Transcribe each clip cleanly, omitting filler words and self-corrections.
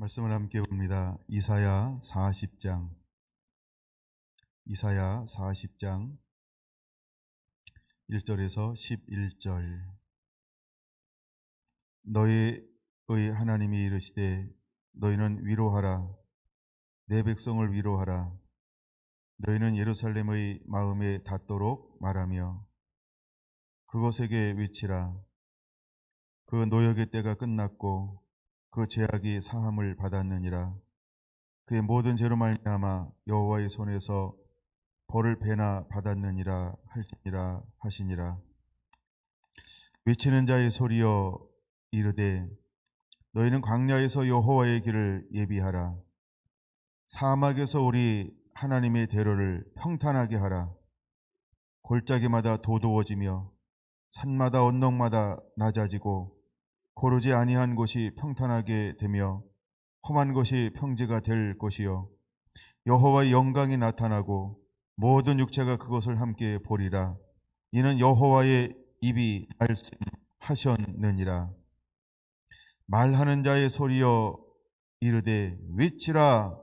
말씀을 함께 봅니다. 이사야 40장 1절에서 11절. 너희의 하나님이 이르시되 너희는 위로하라. 내 백성을 위로하라. 너희는 예루살렘의 마음에 닿도록 말하며 그곳에게 외치라. 그 노역의 때가 끝났고 그 죄악이 사함을 받았느니라. 그의 모든 죄로 말미암아 여호와의 손에서 벌을 배나 받았느니라 할지니라 하시니라. 외치는 자의 소리여 이르되 너희는 광야에서 여호와의 길을 예비하라. 사막에서 우리 하나님의 대로를 평탄하게 하라. 골짜기마다 도두어지며 산마다 언덕마다 낮아지고 고르지 아니한 곳이 평탄하게 되며 험한 곳이 평지가 될 것이요 여호와의 영광이 나타나고 모든 육체가 그것을 함께 보리라. 이는 여호와의 입이 말씀하셨느니라. 말하는 자의 소리여 이르되 외치라.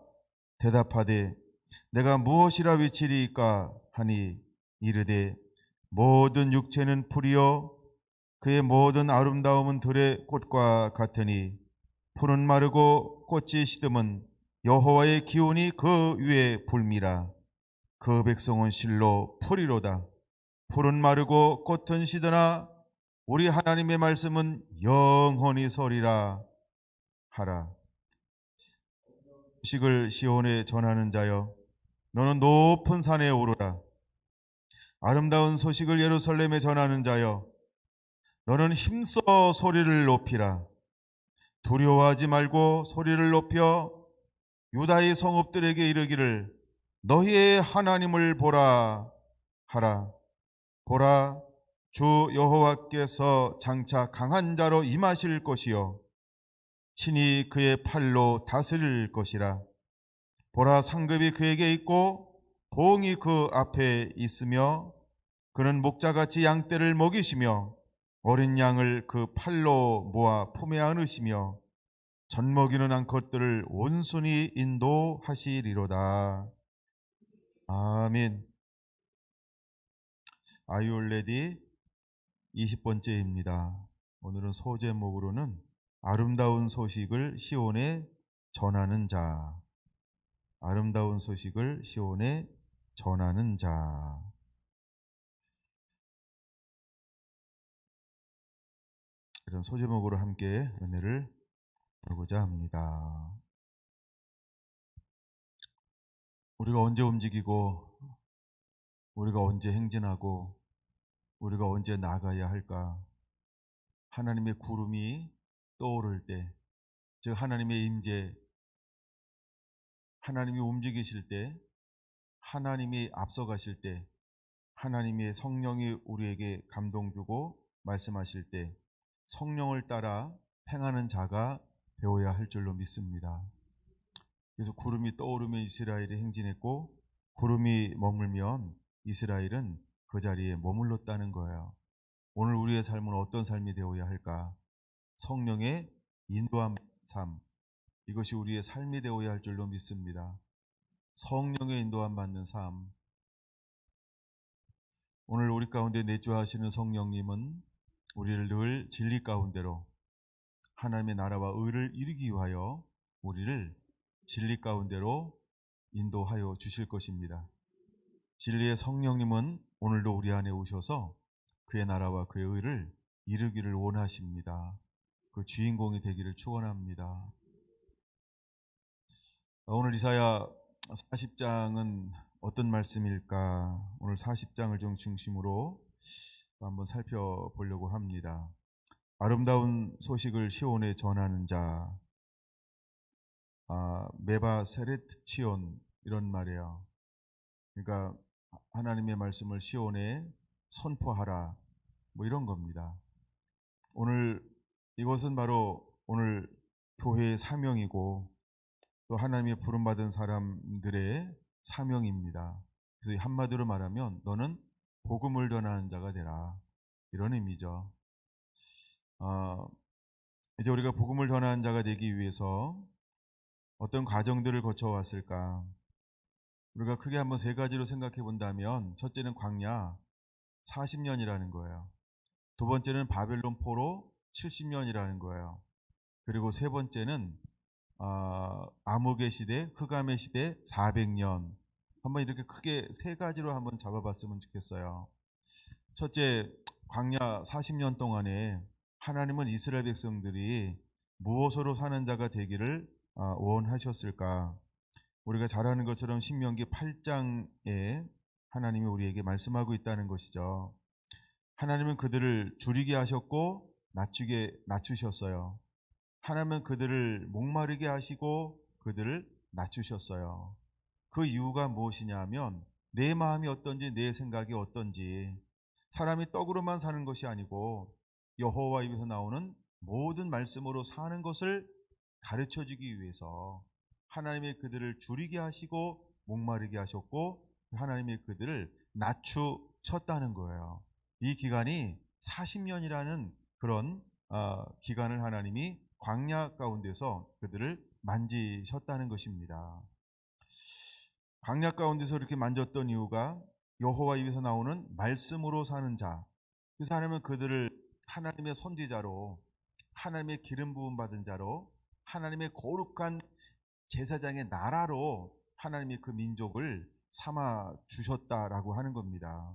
대답하되 내가 무엇이라 외치리이까 하니 이르되 모든 육체는 풀이요 그의 모든 아름다움은 들의 꽃과 같으니 풀은 마르고 꽃이 시듬은 여호와의 기운이 그 위에 불미라. 그 백성은 실로 풀이로다. 풀은 마르고 꽃은 시드나 우리 하나님의 말씀은 영원히 서리라 하라. 소식을 시온에 전하는 자여 너는 높은 산에 오르라. 아름다운 소식을 예루살렘에 전하는 자여 너는 힘써 소리를 높이라. 두려워하지 말고 소리를 높여 유다의 성읍들에게 이르기를 너희의 하나님을 보라 하라. 보라, 주 여호와께서 장차 강한 자로 임하실 것이요 친히 그의 팔로 다스릴 것이라. 보라, 상급이 그에게 있고 보응이 그 앞에 있으며 그는 목자같이 양떼를 먹이시며 어린 양을 그 팔로 모아 품에 안으시며 젖먹이는 암컷들을 온순히 인도하시리로다. 아멘. Are you ready? 20번째입니다. 오늘은 소제목으로는 아름다운 소식을 시온에 전하는 자. 아름다운 소식을 시온에 전하는 자. 이런 소제목으로 함께 은혜를 보고자 합니다. 우리가 언제 움직이고 우리가 언제 행진하고 우리가 언제 나가야 할까? 하나님의 구름이 떠오를 때, 즉 하나님의 임재, 하나님이 움직이실 때, 하나님이 앞서가실 때, 하나님의 성령이 우리에게 감동 주고 말씀하실 때 성령을 따라 행하는 자가 되어야 할 줄로 믿습니다. 그래서 구름이 떠오르면 이스라엘이 행진했고 구름이 머물면 이스라엘은 그 자리에 머물렀다는 거예요. 오늘 우리의 삶은 어떤 삶이 되어야 할까? 성령의 인도한 삶, 이것이 우리의 삶이 되어야 할 줄로 믿습니다. 성령의 인도함 받는 삶. 오늘 우리 가운데 내주하시는 성령님은 우리를 늘 진리 가운데로 하나님의 나라와 의를 이루기 위하여 우리를 진리 가운데로 인도하여 주실 것입니다. 진리의 성령님은 오늘도 우리 안에 오셔서 그의 나라와 그의 의를 이루기를 원하십니다. 그 주인공이 되기를 축원합니다. 오늘 이사야 40장은 어떤 말씀일까? 오늘 40장을 좀 중심으로 한번 살펴보려고 합니다. 아름다운 소식을 시온에 전하는 자, 메바 세렛 치온, 이런 말이에요. 그러니까 하나님의 말씀을 시온에 선포하라, 뭐 이런 겁니다. 오늘 이것은 바로 오늘 교회의 사명이고 또 하나님의 부름받은 사람들의 사명입니다. 그래서 한마디로 말하면 너는 복음을 전하는 자가 되라, 이런 의미죠. 이제 우리가 복음을 전하는 자가 되기 위해서 어떤 과정들을 거쳐왔을까? 우리가 크게 한번 세 가지로 생각해 본다면, 첫째는 광야 40년이라는 거예요. 두 번째는 바벨론 포로 70년이라는 거예요. 그리고 세 번째는 암흑의 시대, 흑암의 시대 400년. 한번 이렇게 크게 세 가지로 한번 잡아봤으면 좋겠어요. 첫째, 광야 40년 동안에 하나님은 이스라엘 백성들이 무엇으로 사는 자가 되기를 원하셨을까? 우리가 잘 아는 것처럼 신명기 8장에 하나님이 우리에게 말씀하고 있다는 것이죠. 하나님은 그들을 줄이게 하셨고 낮추셨어요. 하나님은 그들을 목마르게 하시고 그들을 낮추셨어요. 그 이유가 무엇이냐 하면 내 마음이 어떤지, 내 생각이 어떤지, 사람이 떡으로만 사는 것이 아니고 여호와 입에서 나오는 모든 말씀으로 사는 것을 가르쳐 주기 위해서 하나님이 그들을 줄이게 하시고 목마르게 하셨고, 하나님이 그들을 낮추셨다는 거예요. 이 기간이 40년이라는 그런 기간을 하나님이 광야 가운데서 그들을 만지셨다는 것입니다. 광야 가운데서 이렇게 만졌던 이유가 여호와 입에서 나오는 말씀으로 사는 자, 그래서 하나님은 그들을 하나님의 선지자로, 하나님의 기름 부음 받은 자로, 하나님의 거룩한 제사장의 나라로 하나님이 그 민족을 삼아 주셨다라고 하는 겁니다.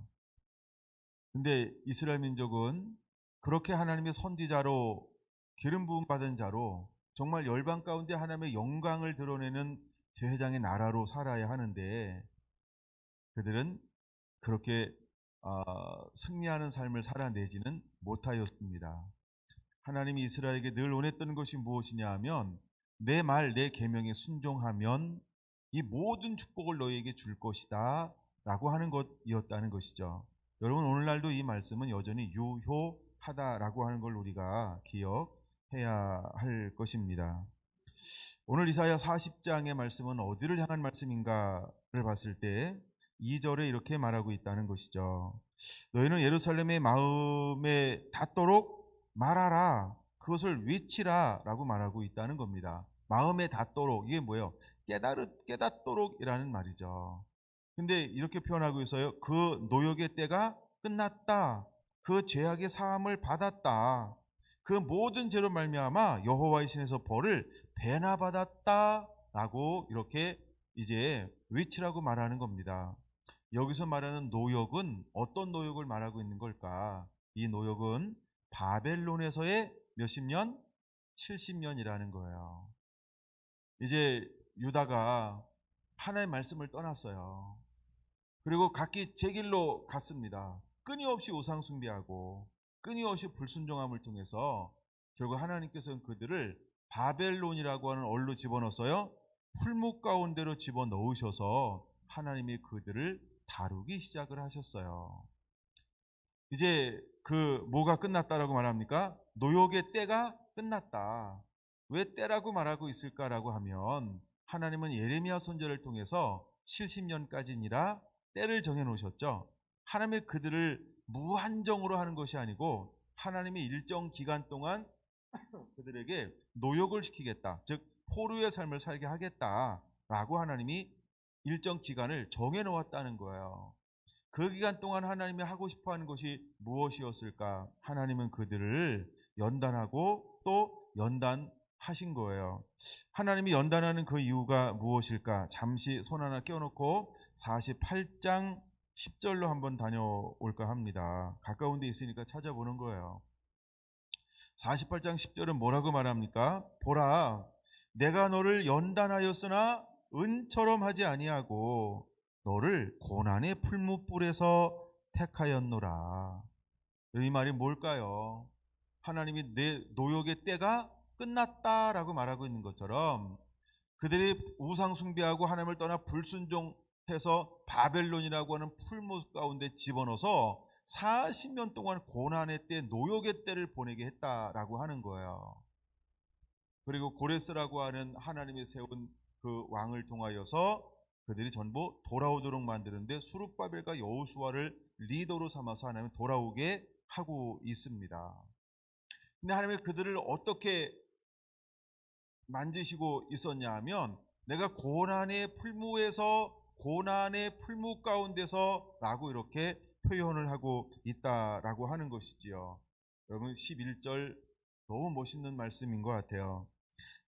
근데 이스라엘 민족은 그렇게 하나님의 선지자로, 기름 부음 받은 자로, 정말 열방 가운데 하나님의 영광을 드러내는 제사장의 나라로 살아야 하는데, 그들은 그렇게 승리하는 삶을 살아내지는 못하였습니다. 하나님이 이스라엘에게 늘 원했던 것이 무엇이냐 하면, 내 말, 내 계명에 순종하면 이 모든 축복을 너희에게 줄 것이다 라고 하는 것이었다는 것이죠. 여러분, 오늘날도 이 말씀은 여전히 유효하다라고 하는 걸 우리가 기억해야 할 것입니다. 오늘 이사야 40장의 말씀은 어디를 향한 말씀인가를 봤을 때 2절에 이렇게 말하고 있다는 것이죠. 너희는 예루살렘의 마음에 닿도록 말하라, 그것을 외치라 라고 말하고 있다는 겁니다. 마음에 닿도록, 이게 뭐예요? 깨닫도록이라는 말이죠. 근데 이렇게 표현하고 있어요. 그 노역의 때가 끝났다. 그 죄악의 사함을 받았다. 그 모든 죄로 말미암아 여호와의 신에서 벌을 배나 받았다라고 이렇게 이제 외치라고 말하는 겁니다. 여기서 말하는 노역은 어떤 노역을 말하고 있는 걸까? 이 노역은 바벨론에서의 몇십 년? 70년이라는 거예요. 이제 유다가 하나님의 말씀을 떠났어요. 그리고 각기 제 길로 갔습니다. 끊임없이 우상 숭배하고 끊임없이 불순종함을 통해서 결국 하나님께서는 그들을 바벨론이라고 하는 얼로 집어넣었어요. 풀무 가운데로 집어넣으셔서 하나님이 그들을 다루기 시작을 하셨어요. 이제 그 뭐가 끝났다라고 말합니까? 노역의 때가 끝났다. 왜 때라고 말하고 있을까라고 하면, 하나님은 예레미야 선지자를 통해서 70년까지니라 때를 정해 놓으셨죠. 하나님의 그들을 무한정으로 하는 것이 아니고 하나님이 일정 기간 동안 그들에게 노역을 시키겠다, 즉 포로의 삶을 살게 하겠다라고 하나님이 일정 기간을 정해 놓았다는 거예요. 그 기간 동안 하나님이 하고 싶어하는 것이 무엇이었을까? 하나님은 그들을 연단하고 또 연단하신 거예요. 하나님이 연단하는 그 이유가 무엇일까? 잠시 손 하나 껴놓고 48장 10절로 한번 다녀올까 합니다. 가까운 데 있으니까 찾아보는 거예요. 48장 10절은 뭐라고 말합니까? 보라, 내가 너를 연단하였으나 은처럼 하지 아니하고 너를 고난의 풀무불에서 택하였노라. 이 말이 뭘까요? 하나님이 내 노역의 때가 끝났다라고 말하고 있는 것처럼, 그들이 우상 숭배하고 하나님을 떠나 불순종해서 바벨론이라고 하는 풀무 가운데 집어넣어서 40년 동안 고난의 때, 노역의 때를 보내게 했다라고 하는 거예요. 그리고 고레스라고 하는 하나님이 세운 그 왕을 통하여서 그들이 전부 돌아오도록 만드는데 수룹바벨과 여호수아를 리더로 삼아서 하나님은 돌아오게 하고 있습니다. 근데 하나님이 그들을 어떻게 만지시고 있었냐 하면 내가 고난의 풀무에서 고난의 풀무 가운데서 라고 이렇게 표현을 하고 있다라고 하는 것이지요. 여러분 11절 너무 멋있는 말씀인 것 같아요.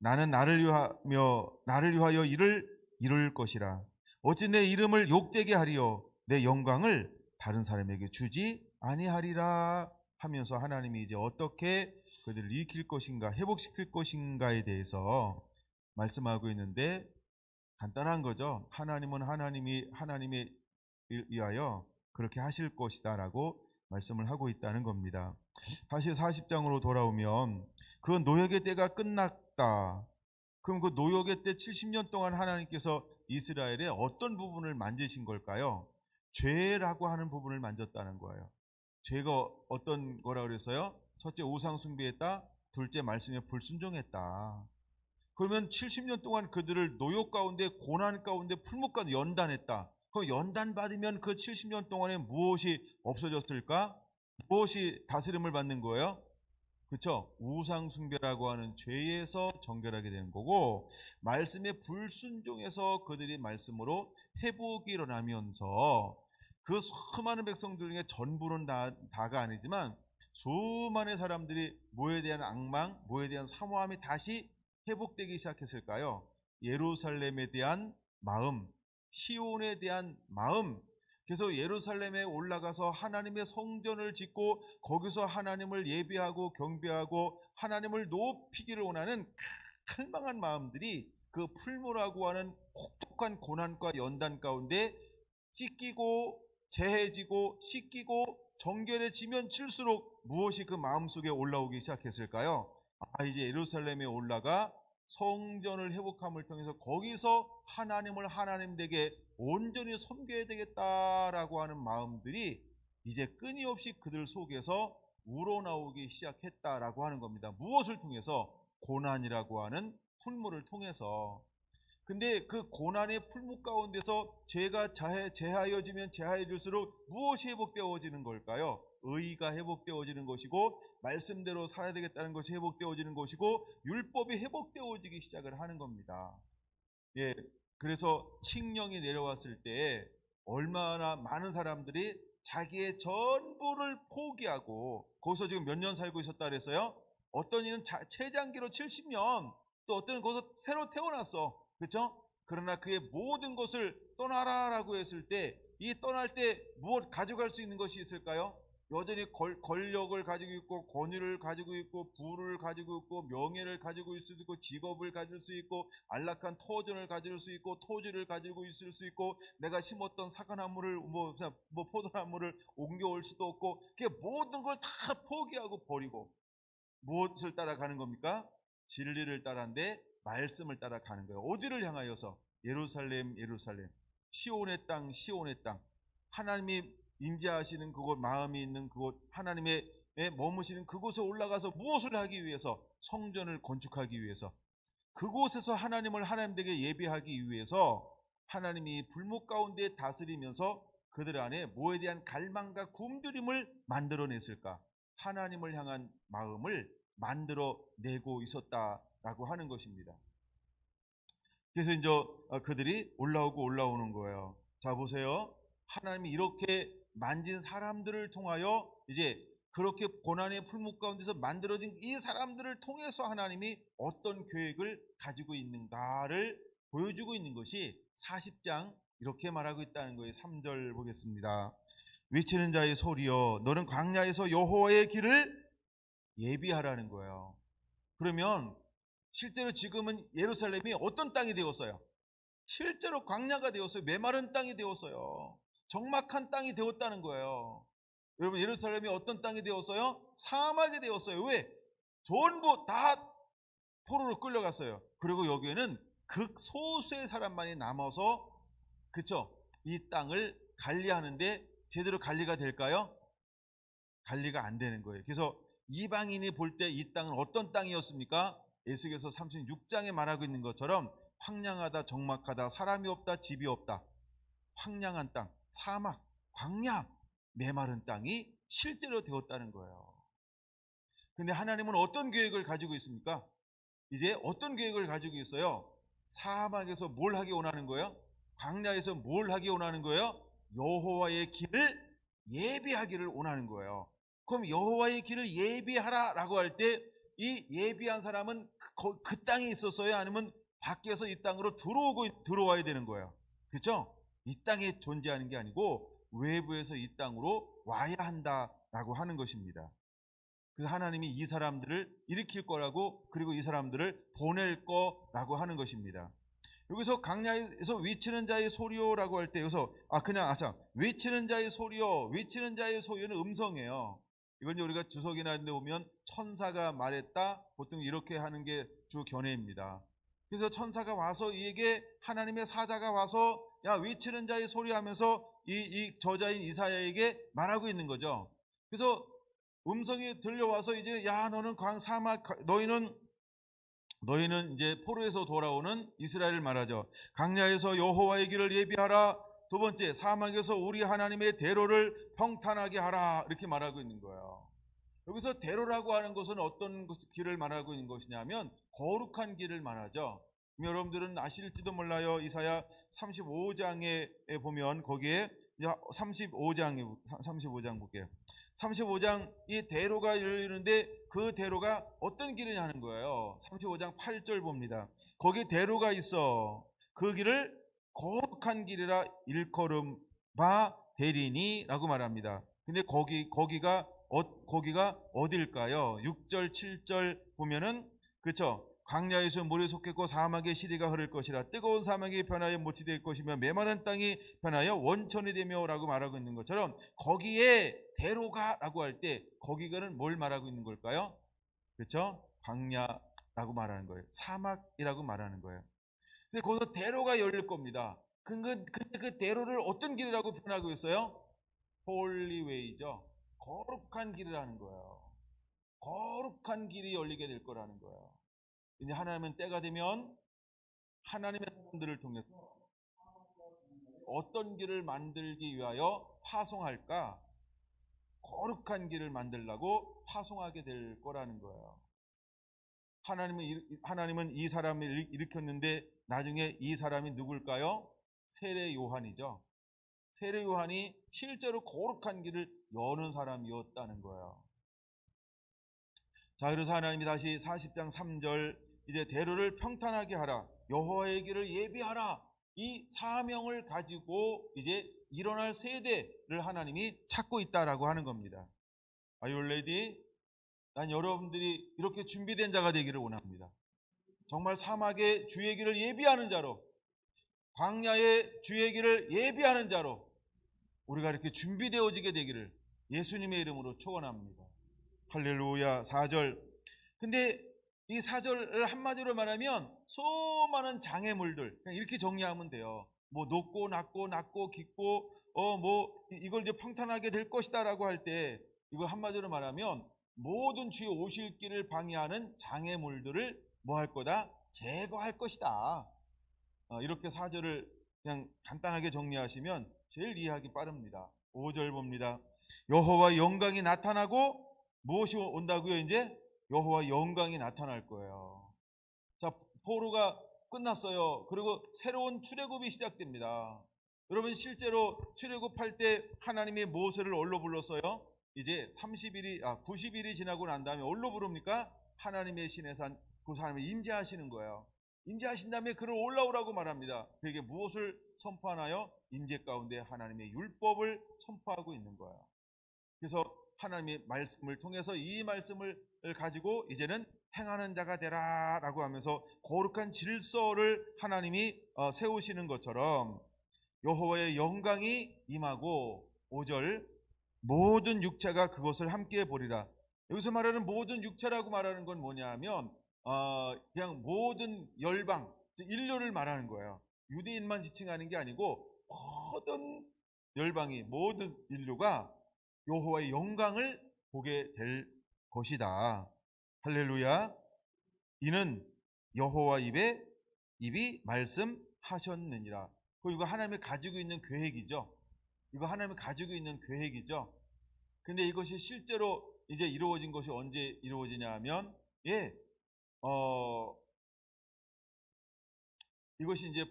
나는 나를 위하여 이를 이룰 것이라. 어찌 내 이름을 욕되게 하리요 내 영광을 다른 사람에게 주지 아니하리라 하면서 하나님이 이제 어떻게 그들을 일으킬 것인가 회복시킬 것인가에 대해서 말씀하고 있는데 간단한 거죠. 하나님은 하나님에 위하여 그렇게 하실 것이다라고 말씀을 하고 있다는 겁니다. 다시 40장으로 돌아오면 그 노역의 때가 끝났다. 그럼 그 노역의 때 70년 동안 하나님께서 이스라엘의 어떤 부분을 만지신 걸까요? 죄라고 하는 부분을 만졌다는 거예요. 죄가 어떤 거라 그랬어요? 첫째 우상 숭배했다. 둘째 말씀에 불순종했다. 그러면 70년 동안 그들을 노역 가운데 고난 가운데 풀목 가운데 연단했다. 그럼 연단 받으면 그 70년 동안에 무엇이 없어졌을까? 무엇이 다스림을 받는 거예요? 그렇죠? 우상 숭배라고 하는 죄에서 정결하게 되는 거고 말씀에 불순종해서 그들이 말씀으로 회복이 일어나면서 그 수많은 백성들 중에 전부는 다가 아니지만 수많은 사람들이 뭐에 대한 악망, 뭐에 대한 사모함이 다시 회복되기 시작했을까요? 예루살렘에 대한 마음, 시온에 대한 마음. 그래서 예루살렘에 올라가서 하나님의 성전을 짓고 거기서 하나님을 예배하고 경배하고 하나님을 높이기를 원하는 갈망한 마음들이 그 풀무라고 하는 혹독한 고난과 연단 가운데 찢기고 재해지고 씻기고 정결해지면 칠수록 무엇이 그 마음속에 올라오기 시작했을까요? 이제 예루살렘에 올라가 성전을 회복함을 통해서 거기서 하나님을 하나님에게 온전히 섬겨야 되겠다라고 하는 마음들이 이제 끊임없이 그들 속에서 우러나오기 시작했다라고 하는 겁니다. 무엇을 통해서? 고난이라고 하는 풀무를 통해서. 근데 그 고난의 풀무 가운데서 죄가 제하여지면 제하여질수록 무엇이 회복되어지는 걸까요? 의가 회복되어지는 것이고 말씀대로 살아야 되겠다는 것이 회복되어지는 것이고 율법이 회복되어지기 시작을 하는 겁니다. 예, 그래서 칙령이 내려왔을 때 얼마나 많은 사람들이 자기의 전부를 포기하고 거기서 지금 몇 년 살고 있었다 그랬어요? 어떤 이는 최장기로 70년, 또 어떤 거기서 새로 태어났어. 그렇죠? 그러나 그의 모든 것을 떠나라라고 했을 때 이 떠날 때 무엇 가져갈 수 있는 것이 있을까요? 여전히 권력을 가지고 있고 권위를 가지고 있고 부를 가지고 있고 명예를 가지고 있을 수 있고 직업을 가질 수 있고 안락한 터전을 가질 수 있고 토지를 가지고 있을 수 있고 내가 심었던 사과나무를 뭐 포도나무를 옮겨올 수도 없고 그 모든 걸 다 포기하고 버리고 무엇을 따라가는 겁니까? 진리를 따라는데 말씀을 따라가는 거예요. 어디를 향하여서? 예루살렘 예루살렘 시온의 땅 시온의 땅 하나님이 임재하시는 그곳 마음이 있는 그곳 하나님의 머무시는 그곳에 올라가서 무엇을 하기 위해서? 성전을 건축하기 위해서 그곳에서 하나님을 하나님에게 예배하기 위해서 하나님이 불목 가운데 다스리면서 그들 안에 뭐에 대한 갈망과 굶주림을 만들어냈을까? 하나님을 향한 마음을 만들어내고 있었다라고 하는 것입니다. 그래서 이제 그들이 올라오는 거예요. 자 보세요. 하나님이 이렇게 만진 사람들을 통하여 이제 그렇게 고난의 풀목 가운데서 만들어진 이 사람들을 통해서 하나님이 어떤 계획을 가지고 있는가를 보여주고 있는 것이 40장 이렇게 말하고 있다는 거예요. 3절 보겠습니다. 외치는 자의 소리여 너는 광야에서 여호와의 길을 예비하라는 거예요. 그러면 실제로 지금은 예루살렘이 어떤 땅이 되었어요? 실제로 광야가 되었어요. 메마른 땅이 되었어요. 적막한 땅이 되었다는 거예요. 여러분 예루살렘이 어떤 땅이 되었어요? 사막이 되었어요. 왜? 전부 다 포로로 끌려갔어요. 그리고 여기에는 극소수의 사람만이 남아서 그쵸? 이 땅을 관리하는데 제대로 관리가 될까요? 관리가 안 되는 거예요. 그래서 이방인이 볼 때 이 땅은 어떤 땅이었습니까? 에스겔서 36장에 말하고 있는 것처럼 황량하다 적막하다 사람이 없다 집이 없다 황량한 땅 사막 광야 메마른 땅이 실제로 되었다는 거예요. 근데 하나님은 어떤 계획을 가지고 있습니까? 이제 어떤 계획을 가지고 있어요? 사막에서 뭘 하기 원하는 거예요? 광야에서 뭘 하기 원하는 거예요? 여호와의 길을 예비하기를 원하는 거예요. 그럼 여호와의 길을 예비하라라고 할 때 이 예비한 사람은 그 땅에 있었어요? 아니면 밖에서 이 땅으로 들어와야 되는 거예요. 그렇죠? 이 땅에 존재하는 게 아니고 외부에서 이 땅으로 와야 한다라고 하는 것입니다. 그 하나님이 이 사람들을 일으킬 거라고, 그리고 이 사람들을 보낼 거라고 하는 것입니다. 여기서 강야에서 외치는 자의 소리요라고 할 때 여기서 외치는 자의 소리요, 외치는 자의 소리는 음성이에요. 이건 우리가 주석이나 데 보면 천사가 말했다, 보통 이렇게 하는 게 주 견해입니다. 그래서 천사가 와서 이에게, 하나님의 사자가 와서 야 외치는 자의 소리 하면서 이 저자인 이사야에게 말하고 있는 거죠. 그래서 음성이 들려와서 이제 야 너는 사막, 너희는 이제 포로에서 돌아오는 이스라엘을 말하죠. 강야에서 여호와의 길을 예비하라. 두 번째, 사막에서 우리 하나님의 대로를 평탄하게 하라. 이렇게 말하고 있는 거예요. 여기서 대로라고 하는 것은 어떤 길을 말하고 있는 것이냐면 거룩한 길을 말하죠. 여러분들은 아실지도 몰라요. 이사야 35장에 보면 거기에 35장 볼게요. 35장 이 대로가 열리는데 그 대로가 어떤 길이냐 하는 거예요. 35장 8절 봅니다. 거기 대로가 있어. 그 길을 거룩한 길이라 일컬음바 되리니라고 말합니다. 근데 거기가 어딜까요? 6절 7절 보면은 그렇죠. 광야에서 물이 솟겠고 사막에 시리가 흐를 것이라. 뜨거운 사막이 변하여 못이 될 것이며 메마른 땅이 변하여 원천이 되며라고 말하고 있는 것처럼 거기에 대로가라고 할 때 거기가는 뭘 말하고 있는 걸까요? 그렇죠? 광야라고 말하는 거예요. 사막이라고 말하는 거예요. 근데 거기서 대로가 열릴 겁니다. 근데 그 대로를 어떤 길이라고 표현하고 있어요? 홀리웨이죠. 거룩한 길이라는 거예요. 거룩한 길이 열리게 될 거라는 거예요. 이제 하나님은 때가 되면 하나님의 사람들을 통해서 어떤 길을 만들기 위하여 파송할까? 거룩한 길을 만들려고 파송하게 될 거라는 거예요. 하나님은 이 사람을 일으켰는데 나중에 이 사람이 누굴까요? 세례 요한이죠. 세례 요한이 실제로 거룩한 길을 여는 사람이었다는 거예요. 자, 그래서 하나님이 다시 40장 3절 이제 대로를 평탄하게 하라, 여호와의 길을 예비하라, 이 사명을 가지고 이제 일어날 세대를 하나님이 찾고 있다라고 하는 겁니다. Are you ready? 난 여러분들이 이렇게 준비된 자가 되기를 원합니다. 정말 사막의 주의 길을 예비하는 자로, 광야의 주의 길을 예비하는 자로 우리가 이렇게 준비되어지게 되기를 예수님의 이름으로 축원합니다. 할렐루야. 4절. 근데 이 4절을 한마디로 말하면 수많은 장애물들, 그냥 이렇게 정리하면 돼요. 뭐 높고 낮고 깊고 이걸 이제 평탄하게 될 것이다라고 할 때 이걸 한마디로 말하면 모든 주의 오실 길을 방해하는 장애물들을 뭐 할 거다? 제거할 것이다. 이렇게 4절을 그냥 간단하게 정리하시면 제일 이해하기 빠릅니다. 5절 봅니다. 여호와 영광이 나타나고 무엇이 온다고요? 이제 여호와 영광이 나타날 거예요. 자, 포로가 끝났어요. 그리고 새로운 출애굽이 시작됩니다. 여러분 실제로 출애굽할 때 하나님이 모세를 어디로 불렀어요? 이제 90일이 지나고 난 다음에 어디로 부릅니까? 하나님의 신의 산, 그 하나님이 임재하시는 거예요. 임재하신 다음에 그를 올라오라고 말합니다. 그에게 무엇을 선포하나요? 임재 가운데 하나님의 율법을 선포하고 있는 거예요. 그래서 하나님의 말씀을 통해서 이 말씀을 가지고 이제는 행하는 자가 되라라고 하면서 거룩한 질서를 하나님이 세우시는 것처럼 여호와의 영광이 임하고 5절 모든 육체가 그것을 함께 보리라. 여기서 말하는 모든 육체라고 말하는 건 뭐냐면 그냥 모든 열방, 인류를 말하는 거예요. 유대인만 지칭하는 게 아니고 모든 열방이, 모든 인류가 여호와의 영광을 보게 될 것이다. 할렐루야. 이는 여호와 입이 말씀하셨느니라. 이거 하나님이 가지고 있는 계획이죠. 이거 하나님이 가지고 있는 계획이죠. 근데 이것이 실제로 이제 이루어진 것이 언제 이루어지냐 하면 이것이 이제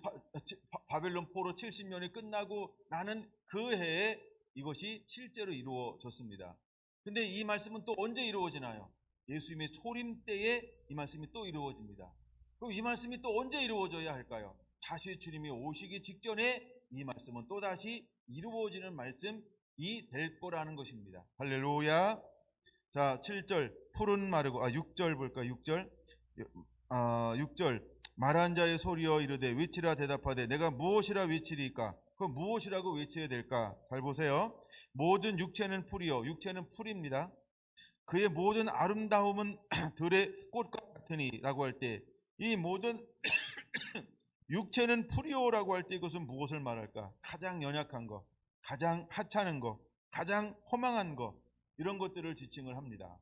바벨론 포로 70년이 끝나고 나는 그 해에 이것이 실제로 이루어졌습니다. 근데 이 말씀은 또 언제 이루어지나요? 예수님의 초림 때에 이 말씀이 또 이루어집니다. 그럼 이 말씀이 또 언제 이루어져야 할까요? 다시 주님이 오시기 직전에 이 말씀은 또 다시 이루어지는 말씀이 될 거라는 것입니다. 할렐루야. 자, 7절 푸른 마르고 6절 볼까? 6절. 6절 말한 자의 소리여 이르되 외치라 대답하되 내가 무엇이라 외치리까? 그럼 무엇이라고 외쳐야 될까? 잘 보세요. 모든 육체는 풀이요. 육체는 풀입니다. 그의 모든 아름다움은 들의 꽃과 같으니 라고 할 때 이 모든 육체는 풀이요라고 할 때 이것은 무엇을 말할까? 가장 연약한 것, 가장 하찮은 것, 가장 허망한 것, 이런 것들을 지칭을 합니다.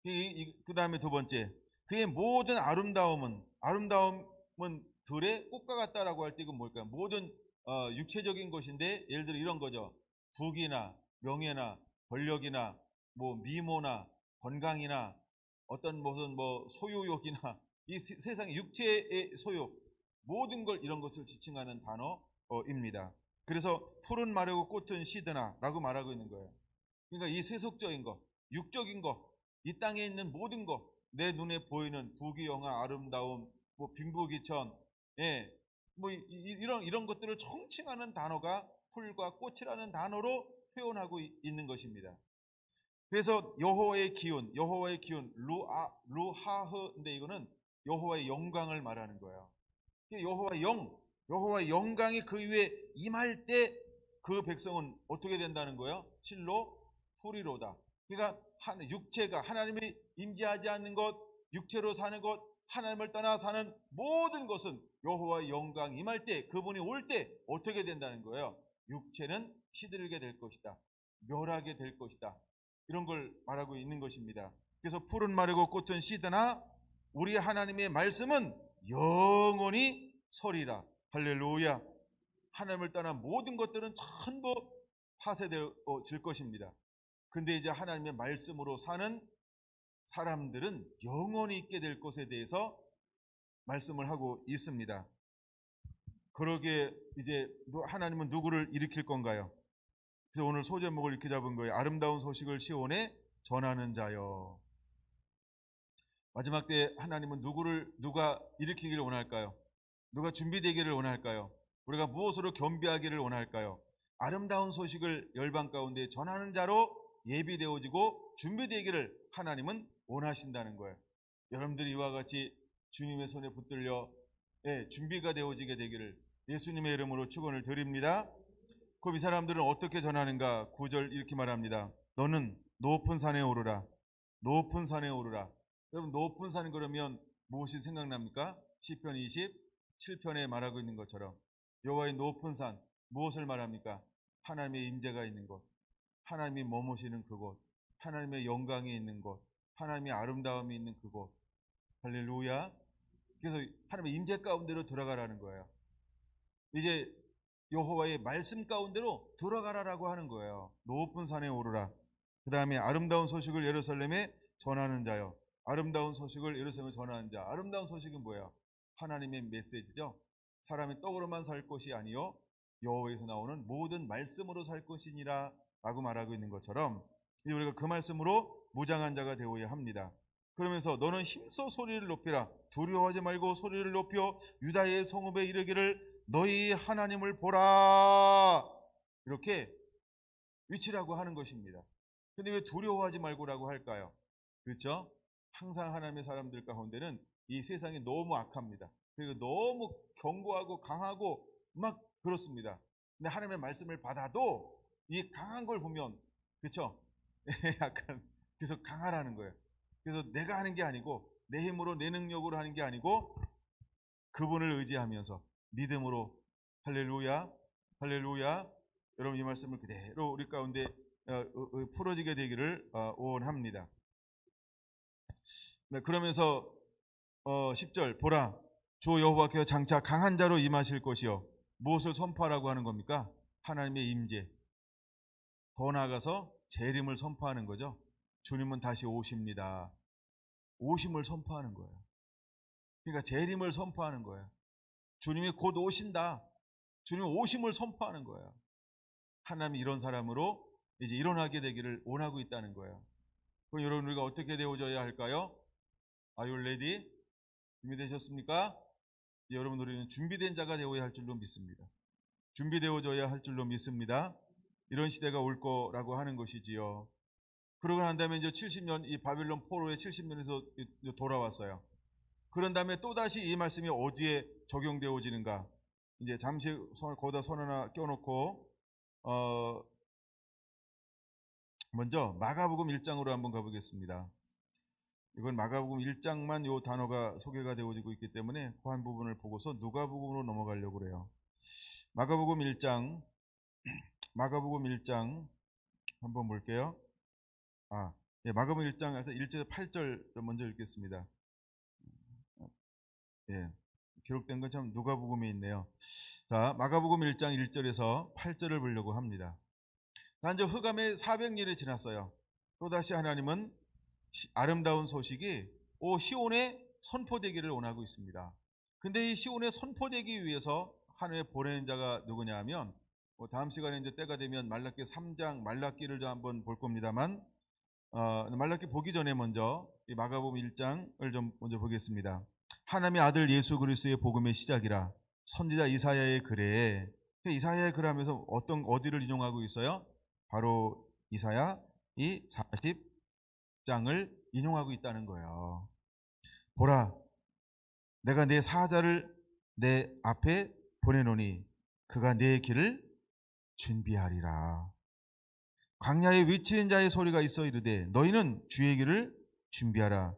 그 다음에 두 번째, 그의 모든 아름다움은 들의 꽃과 같다라고 할 때 이건 뭘까요? 모든 육체적인 것인데 예를 들어 이런 거죠. 부귀나 명예나 권력이나 뭐 미모나 건강이나 어떤 무슨 뭐 소유욕이나 이 세상의 육체의 소욕 모든 걸 이런 것을 지칭하는 단어입니다. 그래서 푸른 마르고 꽃은 시드나라고 말하고 있는 거예요. 그러니까 이 세속적인 것, 육적인 것, 이 땅에 있는 모든 것, 내 눈에 보이는 부귀 영화 아름다움, 뭐 빈부귀천, 예, 뭐 이런 것들을 총칭하는 단어가 풀과 꽃이라는 단어로 표현하고 있는 것입니다. 그래서 여호와의 기운 루하흐인데 이거는 여호와의 영광을 말하는 거예요. 여호와의 영광이 그 위에 임할 때 그 백성은 어떻게 된다는 거예요? 실로 풀이로다. 그러니까 육체가 하나님이 임재하지 않는 것, 육체로 사는 것, 하나님을 떠나 사는 모든 것은 여호와의 영광 임할 때, 그분이 올 때 어떻게 된다는 거예요? 육체는 시들게 될 것이다. 멸하게 될 것이다. 이런 걸 말하고 있는 것입니다. 그래서 풀은 마르고 꽃은 시드나 우리 하나님의 말씀은 영원히 서리라. 할렐루야. 하나님을 떠난 모든 것들은 전부 파쇄되어질 것입니다. 근데 이제 하나님의 말씀으로 사는 사람들은 영원히 있게 될 것에 대해서 말씀을 하고 있습니다. 그러게 이제 하나님은 누구를 일으킬 건가요? 그래서 오늘 소제목을 이렇게 잡은 거예요. 아름다운 소식을 시온에 전하는 자여. 마지막 때 하나님은 누가 일으키기를 원할까요? 누가 준비되기를 원할까요? 우리가 무엇으로 겸비하기를 원할까요? 아름다운 소식을 열방 가운데 전하는 자로 예비되어지고 준비되기를 하나님은 원하신다는 거예요. 여러분들이 이와 같이 주님의 손에 붙들려 준비가 되어지게 되기를 예수님의 이름으로 축원을 드립니다. 그럼 이 사람들은 어떻게 전하는가? 9절 이렇게 말합니다. 너는 높은 산에 오르라. 높은 산에 오르라. 여러분 높은 산 그러면 무엇이 생각납니까? 시편 27편에 말하고 있는 것처럼 여호와의 높은 산 무엇을 말합니까? 하나님의 임재가 있는 곳, 하나님이 머무시는 그곳, 하나님의 영광이 있는 곳, 하나님의 아름다움이 있는 그곳. 할렐루야. 그래서 하나님의 임재 가운데로 들어가라는 거예요. 이제 여호와의 말씀 가운데로 들어가라라고 하는 거예요. 높은 산에 오르라. 그 다음에 아름다운 소식을 예루살렘에 전하는 자요. 아름다운 소식을 예루살렘에 전하는 자. 아름다운 소식은 뭐예요? 하나님의 메시지죠. 사람이 떡으로만 살 것이 아니요 여호와에서 나오는 모든 말씀으로 살 것이니라 라고 말하고 있는 것처럼 이제 우리가 그 말씀으로 무장한 자가 되어야 합니다. 그러면서 너는 힘써 소리를 높이라. 두려워하지 말고 소리를 높여 유다의 성읍에 이르기를 너희 하나님을 보라. 이렇게 외치라고 하는 것입니다. 근데 왜 두려워하지 말고라고 할까요? 그렇죠? 항상 하나님의 사람들 가운데는 이 세상이 너무 악합니다. 그리고 너무 견고하고 강하고 막 그렇습니다. 근데 하나님의 말씀을 받아도 이 강한 걸 보면 그렇죠? 약간 그래서 강하라는 거예요. 그래서 내가 하는 게 아니고 내 힘으로 내 능력으로 하는 게 아니고 그분을 의지하면서 믿음으로 할렐루야 할렐루야. 여러분 이 말씀을 그대로 우리 가운데 풀어지게 되기를 원합니다. 네, 그러면서 10절 보라 주 여호와께서 장차 강한 자로 임하실 것이요. 무엇을 선포하라고 하는 겁니까? 하나님의 임재. 더 나아가서 재림을 선포하는 거죠. 주님은 다시 오십니다. 오심을 선포하는 거예요. 그러니까 재림을 선포하는 거예요. 주님이 곧 오신다. 주님 오심을 선포하는 거예요. 하나님이 이런 사람으로 이제 일어나게 되기를 원하고 있다는 거예요. 그럼 여러분, 우리가 어떻게 되어져야 할까요? Are you ready? 준비되셨습니까? 여러분, 우리는 준비된 자가 되어야 할 줄로 믿습니다. 준비되어져야 할 줄로 믿습니다. 이런 시대가 올 거라고 하는 것이지요. 그러고 난 다음에 이제 70년, 이 바빌론 포로의 70년에서 돌아왔어요. 그런 다음에 또다시 이 말씀이 어디에 적용되어지는가? 이제 잠시 거기다 선 하나 껴놓고, 먼저 마가복음 1장으로 한번 가보겠습니다. 이건 마가복음 1장만 요 단어가 소개가 되어지고 있기 때문에 그 한 부분을 보고서 누가복음으로 넘어가려고 그래요. 마가복음 1장 한번 볼게요. 마가복음 1장에서 1절 8절 먼저 읽겠습니다. 예, 기록된 것처럼 누가복음에 있네요. 자, 마가복음 1장 1절에서 8절을 보려고 합니다. 이제 흑암의 400일이 지났어요. 또다시 하나님은 아름다운 소식이 시온에 선포되기를 원하고 있습니다. 근데 이 시온에 선포되기 위해서 하나님의 보내는 자가 누구냐 하면, 다음 시간에 이제 때가 되면 말라기 3장 말라기를 좀 한번 볼 겁니다만, 말라기 보기 전에 먼저 이 마가복음 1장을 좀 먼저 보겠습니다. 하나님의 아들 예수 그리스도의 복음의 시작이라. 선지자 이사야의 글에, 이사야의 글 하면서 어디를 인용하고 있어요? 바로 이사야 이 40장을 인용하고 있다는 거예요. 보라, 내가 내 사자를 내 앞에 보내노니 그가 내 길을 준비하리라. 광야에 위치는 자의 소리가 있어 이르되 너희는 주의 길을 준비하라.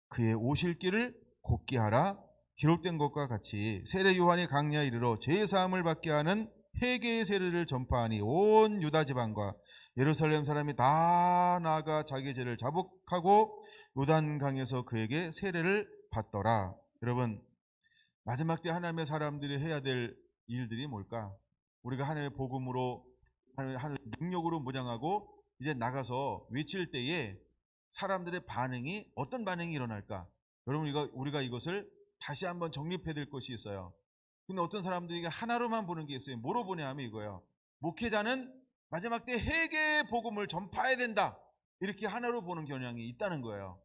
그의 오실 길을 곧게 하라. 기록된 것과 같이 세례 요한이 광야에 이르러 죄 사함을 받게 하는 회개의 세례를 전파하니 온 유다 지방과 예루살렘 사람이 다 나아가 자기 죄를 자복하고 요단강에서 그에게 세례를 받더라. 여러분, 마지막 때 하나님의 사람들이 해야 될 일들이 뭘까? 우리가 하나님의 복음으로, 하나님의 능력으로 무장하고 이제 나가서 외칠 때에 사람들의 반응이, 어떤 반응이 일어날까? 여러분, 우리가 이것을 다시 한번 정립해야 될 것이 있어요. 근데 어떤 사람들이 하나로만 보는 게 있어요. 뭐로 보냐 하면 이거예요. 목회자는 마지막 때 회개의 복음을 전파해야 된다, 이렇게 하나로 보는 경향이 있다는 거예요.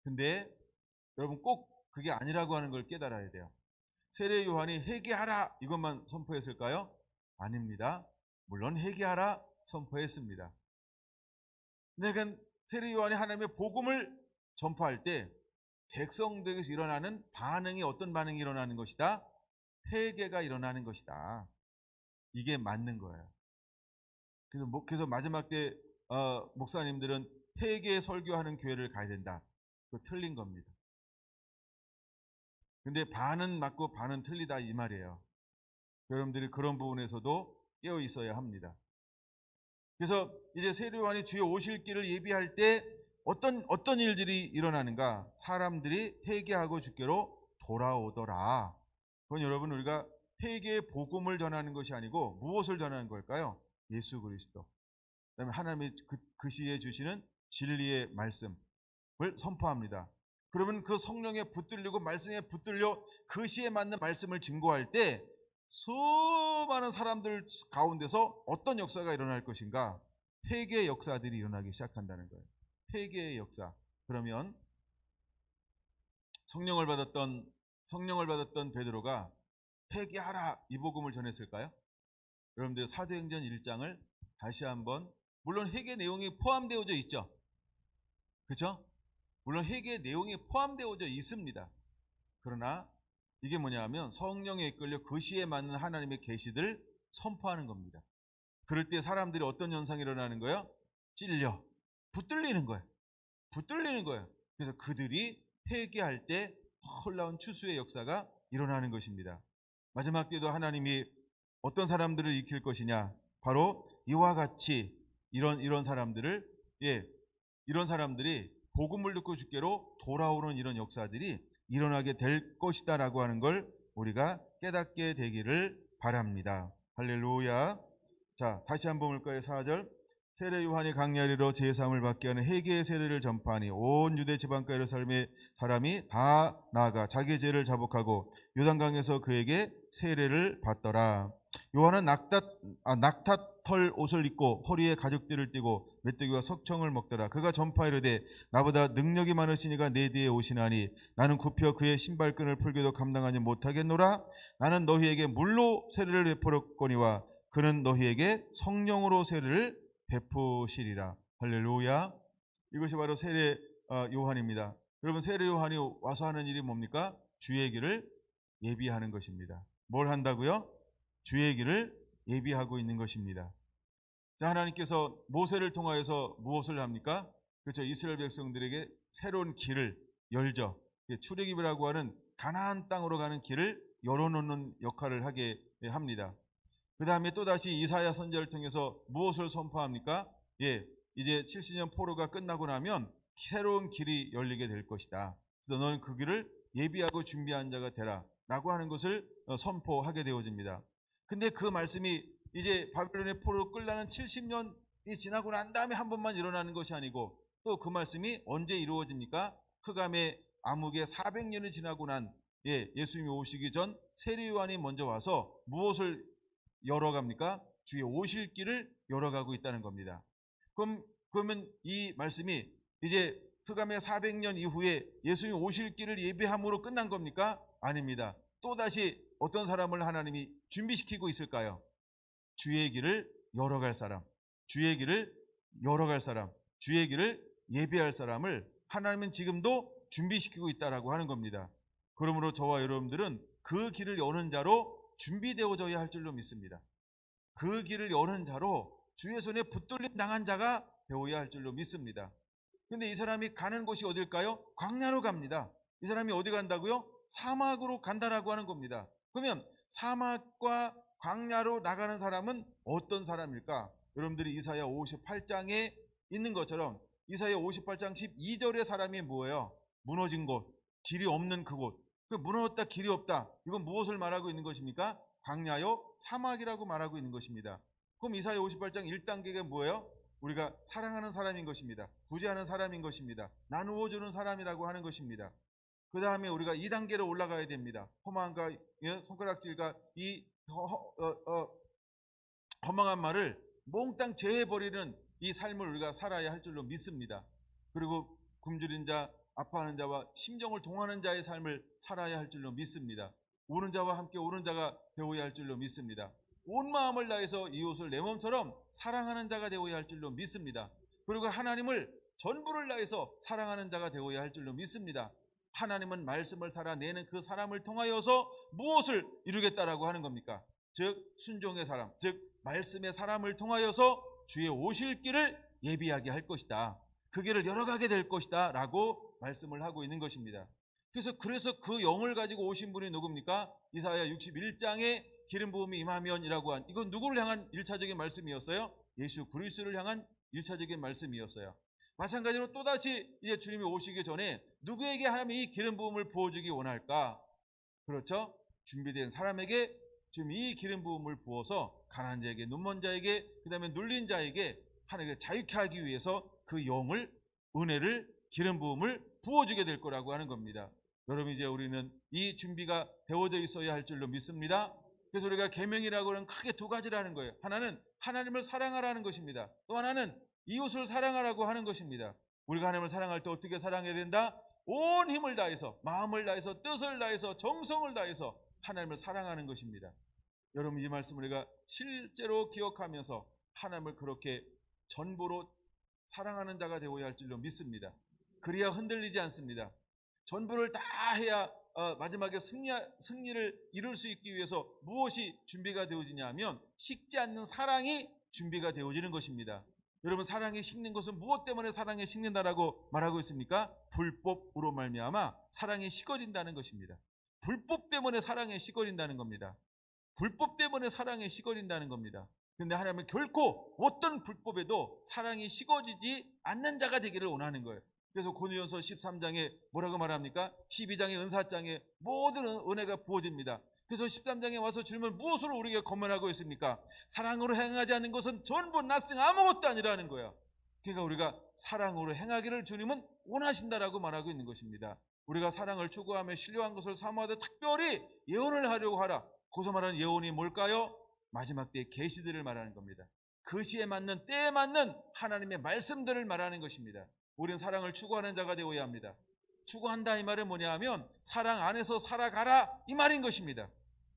근데 여러분, 꼭 그게 아니라고 하는 걸 깨달아야 돼요. 세례 요한이 회개하라 이것만 선포했을까요? 아닙니다. 물론 회개하라 선포했습니다. 근데 세례 요한이 하나님의 복음을 전파할 때 백성들에게서 일어나는 반응이, 어떤 반응이 일어나는 것이다? 회개가 일어나는 것이다. 이게 맞는 거예요. 그래서 마지막 때 목사님들은 회개 설교하는 교회를 가야 된다. 그거 틀린 겁니다. 근데 반은 맞고 반은 틀리다 이 말이에요. 여러분들이 그런 부분에서도 깨어 있어야 합니다. 그래서 이제 세례 요한이 주의 오실 길을 예비할 때 어떤 일들이 일어나는가? 사람들이 회개하고 주께로 돌아오더라. 그건 여러분, 우리가 회개의 복음을 전하는 것이 아니고 무엇을 전하는 걸까요? 예수 그리스도. 그다음에 하나님의 그 시에 주시는 진리의 말씀을 선포합니다. 그러면 그 성령에 붙들리고 말씀에 붙들려 그 시에 맞는 말씀을 증거할 때 수많은 사람들 가운데서 어떤 역사가 일어날 것인가? 회개의 역사들이 일어나기 시작한다는 거예요. 회개의 역사. 그러면 성령을 받았던 베드로가 회개하라 이 복음을 전했을까요? 여러분들 사도행전 1장을 다시 한번, 물론 회개 내용이 포함되어져 있죠. 그렇죠? 물론 회개 내용이 포함되어져 있습니다. 그러나 이게 뭐냐면 성령에 이끌려 그 시에 맞는 하나님의 계시들 선포하는 겁니다. 그럴 때 사람들이 어떤 현상이 일어나는 거예요? 찔려 붙들리는 거예요. 그래서 그들이 회개할 때 놀라운 추수의 역사가 일어나는 것입니다. 마지막 때도 하나님이 어떤 사람들을 익힐 것이냐? 바로 이와 같이 이런 사람들을, 이런 사람들이 복음을 듣고 주께로 돌아오는 이런 역사들이 일어나게 될 것이다라고 하는 걸 우리가 깨닫게 되기를 바랍니다. 할렐루야. 자, 다시 한번 볼까요? 4절. 세례 요한이 강야리로 제사함을 받게 하는 회개의 세례를 전파하니 온 유대 지방과 예루살렘의 사람이 다 나아가 자기 죄를 자복하고 요단강에서 그에게 세례를 받더라. 요한은 낙타털 옷을 입고 허리에 가죽띠를 띠고 메뚜기와 석청을 먹더라. 그가 전파이르되 나보다 능력이 많으시니가 내 뒤에 오시나니 나는 굽혀 그의 신발끈을 풀기도 감당하지 못하겠노라. 나는 너희에게 물로 세례를 베풀었거니와 그는 너희에게 성령으로 세례를 베푸시리라. 할렐루야. 이것이 바로 세례 요한입니다. 여러분, 세례 요한이 와서 하는 일이 뭡니까? 주의 길을 예비하는 것입니다. 뭘 한다고요? 주의 길을 예비하고 있는 것입니다. 자, 하나님께서 모세를 통하여서 무엇을 합니까? 그렇죠. 이스라엘 백성들에게 새로운 길을 열죠. 출애굽이라고 하는 가나안 땅으로 가는 길을 열어놓는 역할을 하게 합니다. 그 다음에 또다시 이사야 선지자를 통해서 무엇을 선포합니까? 이제 70년 포로가 끝나고 나면 새로운 길이 열리게 될 것이다. 그래서 너는 그 길을 예비하고 준비한 자가 되라 라고 하는 것을 선포하게 되어집니다. 근데 그 말씀이 이제 바벨론의 포로로 끌려는 70년이 지나고 난 다음에 한 번만 일어나는 것이 아니고 또 그 말씀이 언제 이루어집니까? 흑암의 암흑의 400년이 지나고 난 예수님이 오시기 전 세례 요한이 먼저 와서 무엇을 열어갑니까? 주의 오실 길을 열어가고 있다는 겁니다. 그러면 이 말씀이 이제 흑암의 400년 이후에 예수님이 오실 길을 예비함으로 끝난 겁니까? 아닙니다. 또다시 어떤 사람을 하나님이 준비시키고 있을까요? 주의 길을 열어갈 사람, 주의 길을 열어갈 사람, 주의 길을 예비할 사람을 하나님은 지금도 준비시키고 있다라고 하는 겁니다. 그러므로 저와 여러분들은 그 길을 여는 자로 준비되어져야 할 줄로 믿습니다. 그 길을 여는 자로 주의 손에 붙들림 당한 자가 되어야 할 줄로 믿습니다. 근데 이 사람이 가는 곳이 어딜까요? 광야로 갑니다. 이 사람이 어디 간다고요? 사막으로 간다라고 하는 겁니다. 그러면 사막과 광야로 나가는 사람은 어떤 사람일까? 여러분들이 이사야 58장에 있는 것처럼 이사야 58장 12절의 사람이 뭐예요? 무너진 곳, 길이 없는 그곳. 그 무너졌다, 길이 없다. 이건 무엇을 말하고 있는 것입니까? 광야요, 사막이라고 말하고 있는 것입니다. 그럼 이사야 58장 1단계가 뭐예요? 우리가 사랑하는 사람인 것입니다. 구제하는 사람인 것입니다. 나누어주는 사람이라고 하는 것입니다. 그 다음에 우리가 2단계로 올라가야 됩니다. 허망과 손가락질과 이 허망한 말을 몽땅 제해버리는 이 삶을 우리가 살아야 할 줄로 믿습니다. 그리고 굶주린 자, 아파하는 자와 심정을 동하는 자의 삶을 살아야 할 줄로 믿습니다. 우는 자와 함께 우는 자가 되어야 할 줄로 믿습니다. 온 마음을 다해서 이웃을 내 몸처럼 사랑하는 자가 되어야 할 줄로 믿습니다. 그리고 하나님을 전부를 다해서 사랑하는 자가 되어야 할 줄로 믿습니다. 하나님은 말씀을 살아내는 그 사람을 통하여서 무엇을 이루겠다라고 하는 겁니까? 즉 순종의 사람, 즉 말씀의 사람을 통하여서 주의 오실 길을 예비하게 할 것이다. 그 길을 열어가게 될 것이다 라고 말씀을 하고 있는 것입니다. 그래서 그 영을 가지고 오신 분이 누굽니까? 이사야 61장에 기름 부음이 임하면이라고 한, 이건 누구를 향한 1차적인 말씀이었어요? 예수 그리스도를 향한 1차적인 말씀이었어요. 마찬가지로 또다시 이제 주님이 오시기 전에 누구에게 하나님이 이 기름 부음을 부어주기 원할까? 그렇죠? 준비된 사람에게 지금 이 기름 부음을 부어서 가난한 자에게, 눈먼 자에게, 그 다음에 눌린 자에게 하나님께 자유케 하기 위해서 그 영을, 은혜를, 기름 부음을 부어주게 될 거라고 하는 겁니다. 여러분, 이제 우리는 이 준비가 되어져 있어야 할 줄로 믿습니다. 그래서 우리가 계명이라고 하는 크게 두 가지라는 거예요. 하나는 하나님을 사랑하라는 것입니다. 또 하나는 이웃을 사랑하라고 하는 것입니다. 우리가 하나님을 사랑할 때 어떻게 사랑해야 된다? 온 힘을 다해서, 마음을 다해서, 뜻을 다해서, 정성을 다해서 하나님을 사랑하는 것입니다. 여러분, 이 말씀 우리가 실제로 기억하면서 하나님을 그렇게 전부로 사랑하는 자가 되어야 할 줄로 믿습니다. 그래야 흔들리지 않습니다. 전부를 다 해야 마지막에 승리를 이룰 수 있기 위해서 무엇이 준비가 되어지냐 하면 식지 않는 사랑이 준비가 되어지는 것입니다. 여러분, 사랑이 식는 것은 무엇 때문에 사랑이 식는다라고 말하고 있습니까? 불법으로 말미암아 사랑이 식어진다는 것입니다. 불법 때문에 사랑이 식어진다는 겁니다. 불법 때문에 사랑이 식어진다는 겁니다. 그런데 하나님은 결코 어떤 불법에도 사랑이 식어지지 않는 자가 되기를 원하는 거예요. 그래서 고린도전서 13장에 뭐라고 말합니까? 12장의 은사장에 모든 은혜가 부어집니다. 그래서 13장에 와서 주님은 무엇으로 우리에게 권면하고 있습니까? 사랑으로 행하지 않는 것은 전부 nothing, 아무것도 아니라는 거야. 그러니까 우리가 사랑으로 행하기를 주님은 원하신다라고 말하고 있는 것입니다. 우리가 사랑을 추구하며 신령한 것을 사모하되 특별히 예언을 하려고 하라. 거기서 말하는 예언이 뭘까요? 마지막 때의 계시들을 말하는 겁니다. 그 시에 맞는, 때에 맞는 하나님의 말씀들을 말하는 것입니다. 우리는 사랑을 추구하는 자가 되어야 합니다. 추구한다 이 말은 뭐냐 하면 사랑 안에서 살아가라 이 말인 것입니다.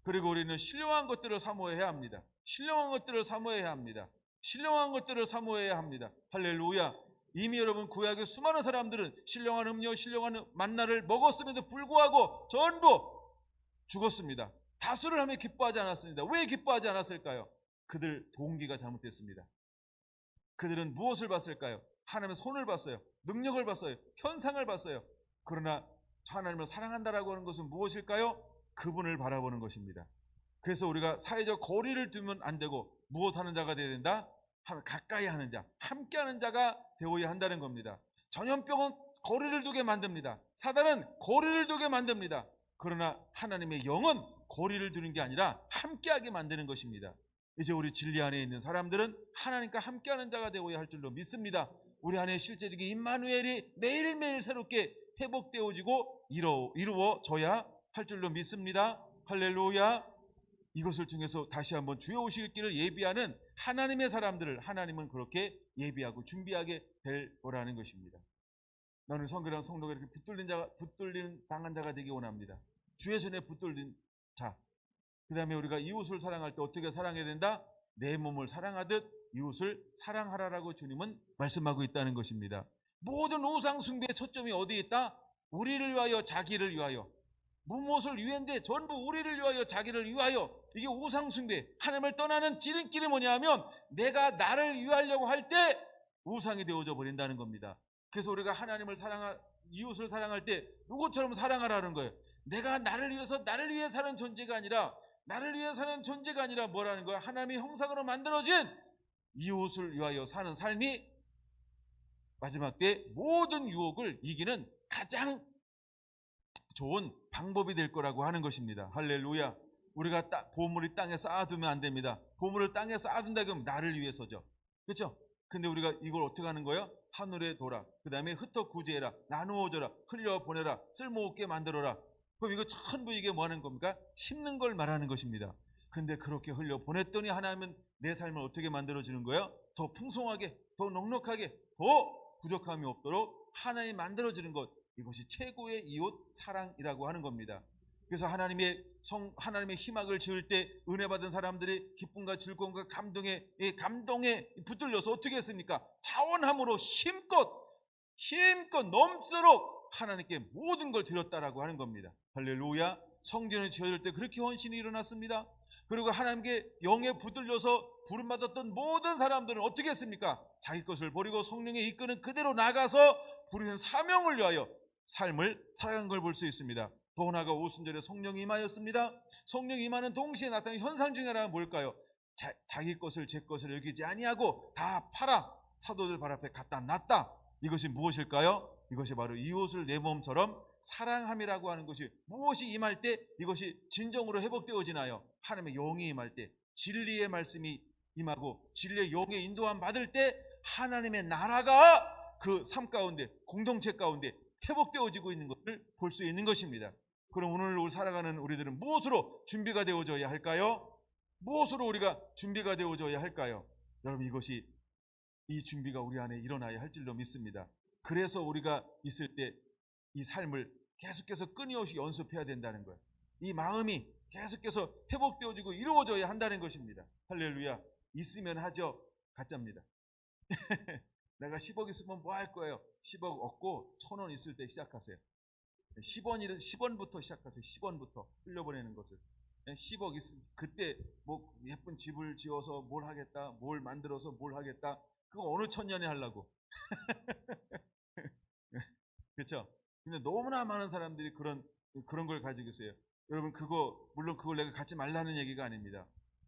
그리고 우리는 신령한 것들을 사모해야 합니다. 신령한 것들을 사모해야 합니다. 신령한 것들을 사모해야 합니다. 할렐루야. 이미 여러분 구약의 수많은 사람들은 신령한 음료, 신령한 만나를 먹었음에도 불구하고 전부 죽었습니다. 다수를 하며 기뻐하지 않았습니다. 왜 기뻐하지 않았을까요? 그들 동기가 잘못됐습니다. 그들은 무엇을 봤을까요? 하나님의 손을 봤어요. 능력을 봤어요. 현상을 봤어요. 그러나 하나님을 사랑한다라고 하는 것은 무엇일까요? 그분을 바라보는 것입니다. 그래서 우리가 사회적 거리를 두면 안 되고 무엇하는 자가 되어야 된다? 가까이 하는 자, 함께하는 자가 되어야 한다는 겁니다. 전염병은 거리를 두게 만듭니다. 사단은 거리를 두게 만듭니다. 그러나 하나님의 영은 거리를 두는 게 아니라 함께하게 만드는 것입니다. 이제 우리 진리 안에 있는 사람들은 하나님과 함께하는 자가 되어야 할 줄로 믿습니다. 우리 안에 실제적인 임마누엘이 매일매일 새롭게 회복되어지고 이루어져야 할 줄로 믿습니다. 할렐루야. 이것을 통해서 다시 한번 주의 오실 길을 예비하는 하나님의 사람들을 하나님은 그렇게 예비하고 준비하게 될 거라는 것입니다. 나는 성결한 성도가 이렇게 붙들린 당한 자가 되기 원합니다. 주의 손에 붙들린 자. 그 다음에 우리가 이웃을 사랑할 때 어떻게 사랑해야 된다? 내 몸을 사랑하듯 이웃을 사랑하라라고 주님은 말씀하고 있다는 것입니다. 모든 우상 숭배의 초점이 어디에 있다? 우리를 위하여, 자기를 위하여. 무엇을 위한데 전부 우리를 위하여, 자기를 위하여. 이게 우상 숭배, 하나님을 떠나는 지름길이 뭐냐 하면 내가 나를 위하려고 할 때 우상이 되어져 버린다는 겁니다. 그래서 우리가 하나님을 이웃을 사랑할 때 누구처럼 사랑하라는 거예요. 내가 나를 위해 사는 존재가 아니라, 나를 위해 사는 존재가 아니라 뭐라는 거야? 하나님의 형상으로 만들어진 이웃을 위하여 사는 삶이 마지막 때 모든 유혹을 이기는 가장 좋은 방법이 될 거라고 하는 것입니다. 할렐루야. 우리가 보물이 땅에 쌓아두면 안 됩니다. 보물을 땅에 쌓아둔다 그러면 나를 위해서죠. 그렇죠? 근데 우리가 이걸 어떻게 하는 거예요? 하늘에 둬라. 그 다음에 흩어 구제해라. 나누어 줘라. 흘려보내라. 쓸모없게 만들어라. 그럼 이거 전부 이게 뭐 하는 겁니까? 심는 걸 말하는 것입니다. 근데 그렇게 흘려보냈더니 하나님은 내 삶을 어떻게 만들어주는 거예요? 더 풍성하게, 더 넉넉하게, 더 부족함이 없도록 하나님이 만들어주는 것. 이것이 최고의 이웃 사랑이라고 하는 겁니다. 그래서 하나님의 희망을 지을 때 은혜 받은 사람들이 기쁨과 즐거움과 감동에 붙들려서 어떻게 했습니까? 자원함으로 힘껏 넘치도록 하나님께 모든 걸 드렸다라고 하는 겁니다. 할렐루야. 성전이 지어질 때 그렇게 헌신이 일어났습니다. 그리고 하나님께 영에 붙들려서 부름받았던 모든 사람들은 어떻게 했습니까? 자기 것을 버리고 성령의 이끄는 그대로 나가서 부르는 사명을 위하여 삶을 살아간 걸 볼 수 있습니다. 더 나아가 오순절에 성령이 임하였습니다. 성령이 임하는 동시에 나타나는 현상 중에 하나가 뭘까요? 자기 것을 제 것을 여기지 아니하고 다 팔아 사도들 발 앞에 갖다 놨다. 이것이 무엇일까요? 이것이 바로 이웃을 내 몸처럼 사랑함이라고 하는 것이, 무엇이 임할 때 이것이 진정으로 회복되어지나요? 하나님의 영이 임할 때, 진리의 말씀이 임하고 진리의 영의 인도함 받을 때 하나님의 나라가 그 삶 가운데, 공동체 가운데 회복되어지고 있는 것을 볼 수 있는 것입니다. 그럼 오늘 살아가는 우리들은 무엇으로 준비가 되어져야 할까요? 무엇으로 우리가 준비가 되어져야 할까요? 여러분, 이 준비가 우리 안에 일어나야 할 줄로 믿습니다. 그래서 우리가 있을 때 이 삶을 계속해서 끊임없이 연습해야 된다는 거예요. 이 마음이 계속해서 회복되어지고 이루어져야 한다는 것입니다. 할렐루야. 있으면 하죠. 가짜입니다. 내가 10억 있으면 뭐 할 거예요? 10억 얻고 1,000원 있을 때 시작하세요. 10원부터 시작하세요. 10원부터 흘려보내는 것을. 10억 있으면 그때 뭐 예쁜 집을 지어서 뭘 하겠다, 뭘 만들어서 뭘 하겠다. 그거 어느 천년에 하려고. 그렇죠? 근데 너무나 많은 사람들이 그런 걸 가지고 있어요. 여러분, 물론 그걸 내가 갖지 말라는 얘기가 아닙니다.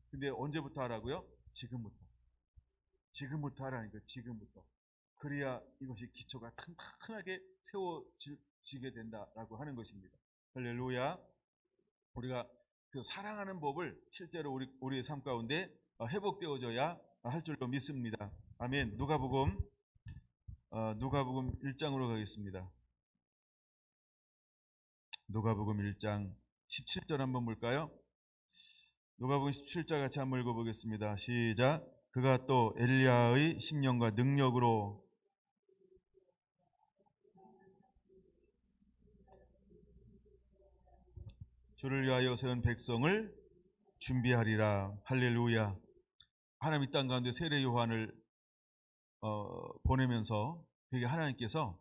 근데 언제부터 하라고요? 지금부터 하라는 거예요. 지금부터. 그래야 이것이 기초가 튼튼하게 세워지게 된다라고 하는 것입니다. 할렐루야. 우리가 그 사랑하는 법을 실제로 우리의 삶 가운데 회복되어져야 할 줄로 믿습니다. 아멘. 누가복음 1장으로 가겠습니다. 누가복음 1장 17절 한번 볼까요? 누가복음 17절 같이 한번 읽어보겠습니다. 시작. 그가 또 엘리야의 심령과 능력으로 주를 위하여 세운 백성을 준비하리라. 할렐루야. 하나님 이 땅 가운데 세례 요한을 보내면서 그게 하나님께서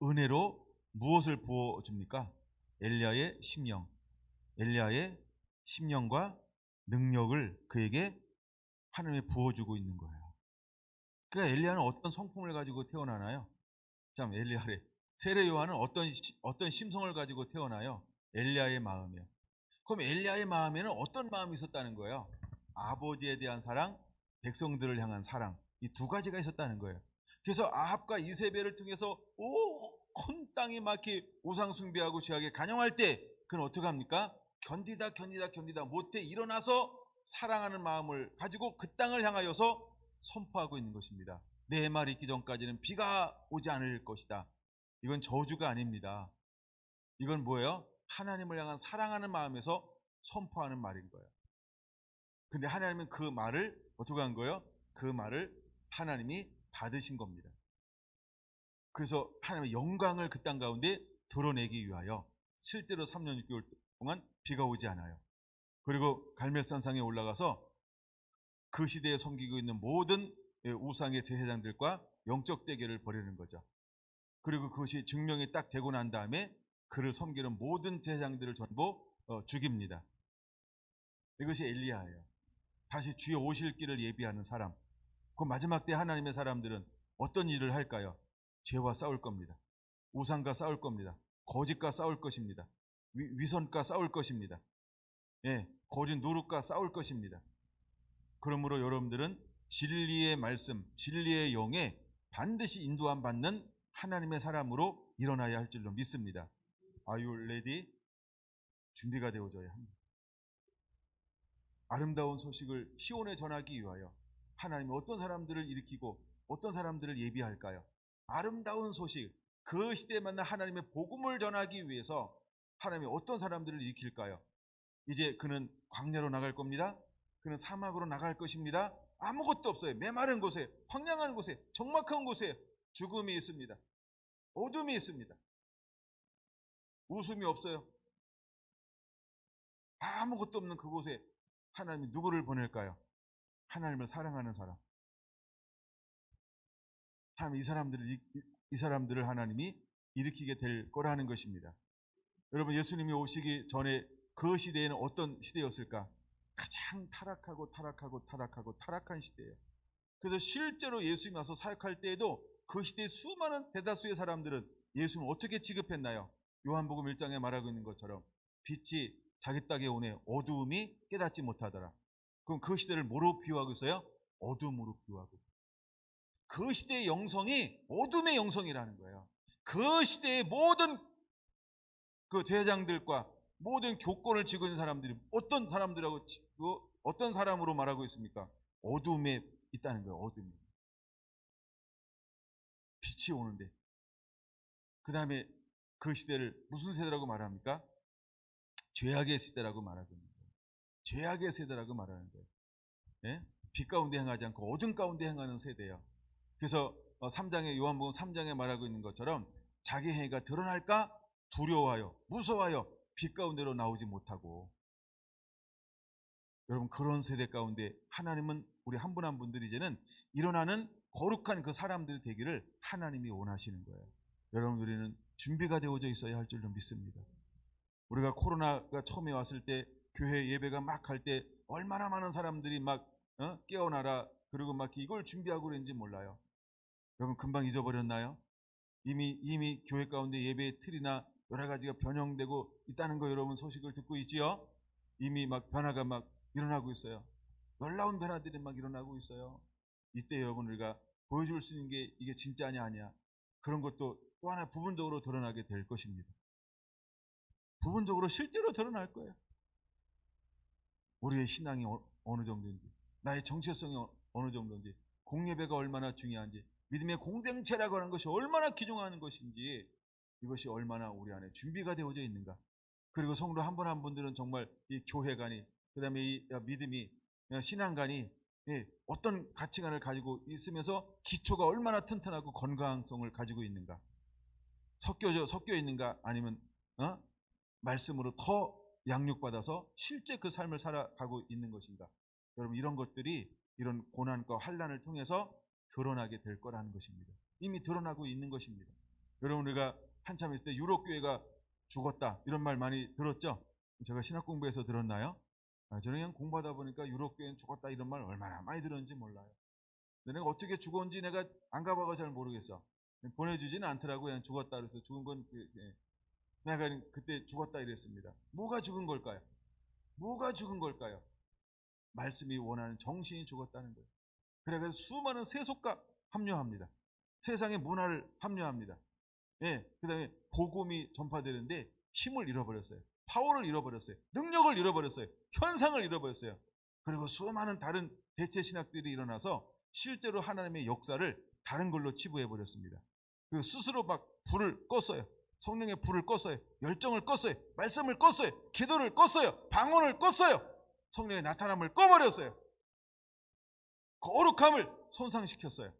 은혜로 무엇을 부어줍니까? 엘리야의 심령, 엘리야의 심령과 능력을 그에게 하나님이 부어주고 있는 거예요. 그러니까 엘리야는 어떤 성품을 가지고 태어나나요? 참, 엘리야래. 세례 요한은 어떤 심성을 가지고 태어나요? 엘리야의 마음이요. 그럼 엘리야의 마음에는 어떤 마음이 있었다는 거예요? 아버지에 대한 사랑, 백성들을 향한 사랑, 이 두 가지가 있었다는 거예요. 그래서 아합과 이세벨을 통해서 온 땅이 막히 우상 숭배하고 죄악에 간영할 때 그는 어떻게 합니까? 견디다 못해 일어나서 사랑하는 마음을 가지고 그 땅을 향하여서 선포하고 있는 것입니다. 내 말 있기 전까지는 비가 오지 않을 것이다. 이건 저주가 아닙니다. 이건 뭐예요? 하나님을 향한 사랑하는 마음에서 선포하는 말인 거예요. 근데 하나님은 그 말을 어떻게 한 거예요? 그 말을 하나님이 받으신 겁니다. 그래서 하나님의 영광을 그 땅 가운데 드러내기 위하여 실제로 3년 6개월 동안 비가 오지 않아요. 그리고 갈멜산상에 올라가서 그 시대에 섬기고 있는 모든 우상의 제사장들과 영적 대결을 벌이는 거죠. 그리고 그것이 증명이 딱 되고 난 다음에 그를 섬기는 모든 제사장들을 전부 죽입니다. 이것이 엘리야예요. 다시 주의 오실 길을 예비하는 사람. 그 마지막 때 하나님의 사람들은 어떤 일을 할까요? 죄와 싸울 겁니다. 우상과 싸울 겁니다. 거짓과 싸울 것입니다. 위선과 싸울 것입니다. 예, 거짓 노릇과 싸울 것입니다. 그러므로 여러분들은 진리의 말씀, 진리의 영에 반드시 인도함 받는 하나님의 사람으로 일어나야 할 줄로 믿습니다. Are you ready? 준비가 되어져야 합니다. 아름다운 소식을 시온에 전하기 위하여 하나님이 어떤 사람들을 일으키고 어떤 사람들을 예비할까요? 아름다운 소식, 그 시대에 맞는 하나님의 복음을 전하기 위해서 하나님이 어떤 사람들을 일으킬까요? 이제 그는 광야로 나갈 겁니다. 그는 사막으로 나갈 것입니다. 아무것도 없어요. 메마른 곳에, 황량한 곳에, 적막한 곳에 죽음이 있습니다. 어둠이 있습니다. 웃음이 없어요. 아무것도 없는 그곳에 하나님이 누구를 보낼까요? 하나님을 사랑하는 사람. 하나님 이 사람들을 하나님이 일으키게 될 거라는 것입니다. 여러분, 예수님이 오시기 전에 그 시대에는 어떤 시대였을까? 가장 타락한 시대예요. 그래서 실제로 예수님이 와서 사역할 때에도 그 시대의 수많은 대다수의 사람들은 예수님을 어떻게 취급했나요? 요한복음 1장에 말하고 있는 것처럼 빛이 자기 땅에 오네 어두움이 깨닫지 못하더라. 그럼 그 시대를 뭐로 비유하고 있어요? 어둠으로 비유하고. 그 시대의 영성이 어둠의 영성이라는 거예요. 그 시대의 모든 그 대장들과 모든 교권을 쥐고 있는 사람들이 어떤 사람들하고 어떤 사람으로 말하고 있습니까? 어둠에 있다는 거예요. 어둠이. 빛이 오는데 그 다음에 그 시대를 무슨 세대라고 말합니까? 죄악의 시대라고 말하고 있는 거예요. 죄악의 세대라고 말하는 거예요. 예? 빛 가운데 행하지 않고 어둠 가운데 행하는 세대예요. 그래서 3장에 요한복음 3장에 말하고 있는 것처럼 자기 행위가 드러날까 두려워하여 무서워하여 빛 가운데로 나오지 못하고. 여러분, 그런 세대 가운데 하나님은 우리 한 분 한 분들이 이제는 일어나는 거룩한 그 사람들 되기를 하나님이 원하시는 거예요. 여러분, 우리는 준비가 되어져 있어야 할 줄로 믿습니다. 우리가 코로나가 처음에 왔을 때 교회 예배가 막 할 때 얼마나 많은 사람들이 막 깨어나라 그리고 막 이걸 준비하고 그랬는지 몰라요. 여러분, 금방 잊어버렸나요? 이미 교회 가운데 예배의 틀이나 여러 가지가 변형되고 있다는 거 여러분 소식을 듣고 있지요? 이미 막 변화가 막 일어나고 있어요. 놀라운 변화들이 막 일어나고 있어요. 이때 여러분 우리가 보여줄 수 있는 게 이게 진짜냐 아니야, 그런 것도 또 하나 부분적으로 드러나게 될 것입니다. 부분적으로 실제로 드러날 거예요. 우리의 신앙이 어느 정도인지, 나의 정체성이 어느 정도인지, 공예배가 얼마나 중요한지, 믿음의 공동체라고 하는 것이 얼마나 귀중한 것인지, 이것이 얼마나 우리 안에 준비가 되어져 있는가. 그리고 성도 한 분 한 분들은 정말 이 교회관이, 그 다음에 이 믿음이, 신앙관이 어떤 가치관을 가지고 있으면서 기초가 얼마나 튼튼하고 건강성을 가지고 있는가, 섞여 있는가, 아니면 말씀으로 더 양육받아서 실제 그 삶을 살아가고 있는 것인가. 여러분, 이런 것들이 이런 고난과 환난을 통해서 드러나게 될 거라는 것입니다. 이미 드러나고 있는 것입니다. 여러분, 우리가 한참 있을 때 유럽교회가 죽었다 이런 말 많이 들었죠? 제가 신학 공부에서 들었나요? 저는 그냥 공부하다 보니까 유럽교회는 죽었다 이런 말 얼마나 많이 들었는지 몰라요. 근데 내가 어떻게 죽었는지 내가 안 가봐서 잘 모르겠어. 보내주지는 않더라고요. 그냥 죽었다 그래서 죽은 건 내가 그때 죽었다 이랬습니다. 뭐가 죽은 걸까요? 뭐가 죽은 걸까요? 말씀이 원하는 정신이 죽었다는 거예요. 그래서 수많은 세속가 합류합니다. 세상의 문화를 합류합니다. 그 다음에 복음이 전파되는데 힘을 잃어버렸어요. 파워를 잃어버렸어요. 능력을 잃어버렸어요. 현상을 잃어버렸어요. 그리고 수많은 다른 대체 신학들이 일어나서 실제로 하나님의 역사를 다른 걸로 치부해버렸습니다. 그 스스로 막 불을 껐어요. 성령의 불을 껐어요. 열정을 껐어요. 말씀을 껐어요. 기도를 껐어요. 방언을 껐어요. 성령의 나타남을 꺼버렸어요. 거룩함을 손상시켰어요.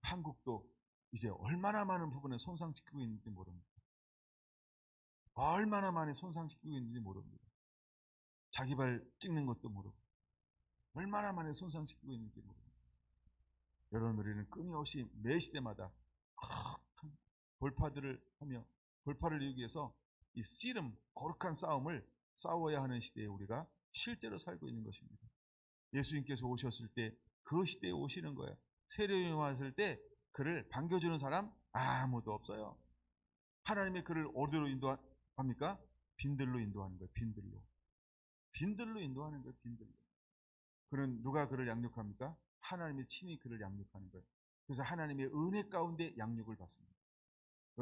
한국도 이제 얼마나 많은 부분을 손상시키고 있는지 모릅니다. 얼마나 많이 손상시키고 있는지 모릅니다. 자기 발 찍는 것도 모르고 얼마나 많이 손상시키고 있는지 모릅니다. 여러분, 우리는 끊임없이 매 시대마다 큰 돌파들을 하며 돌파를 이루기 위해서 이 씨름, 거룩한 싸움을 싸워야 하는 시대에 우리가 실제로 살고 있는 것입니다. 예수님께서 오셨을 때 그 시대에 오시는 거예요. 세례요한이 왔을 때 그를 반겨주는 사람 아무도 없어요. 하나님의 그를 어디로 인도합니까? 빈들로 인도하는 거예요. 빈들로 인도하는 거예요. 빈들로. 그는 누가 그를 양육합니까? 하나님이 친히 그를 양육하는 거예요. 그래서 하나님의 은혜 가운데 양육을 받습니다.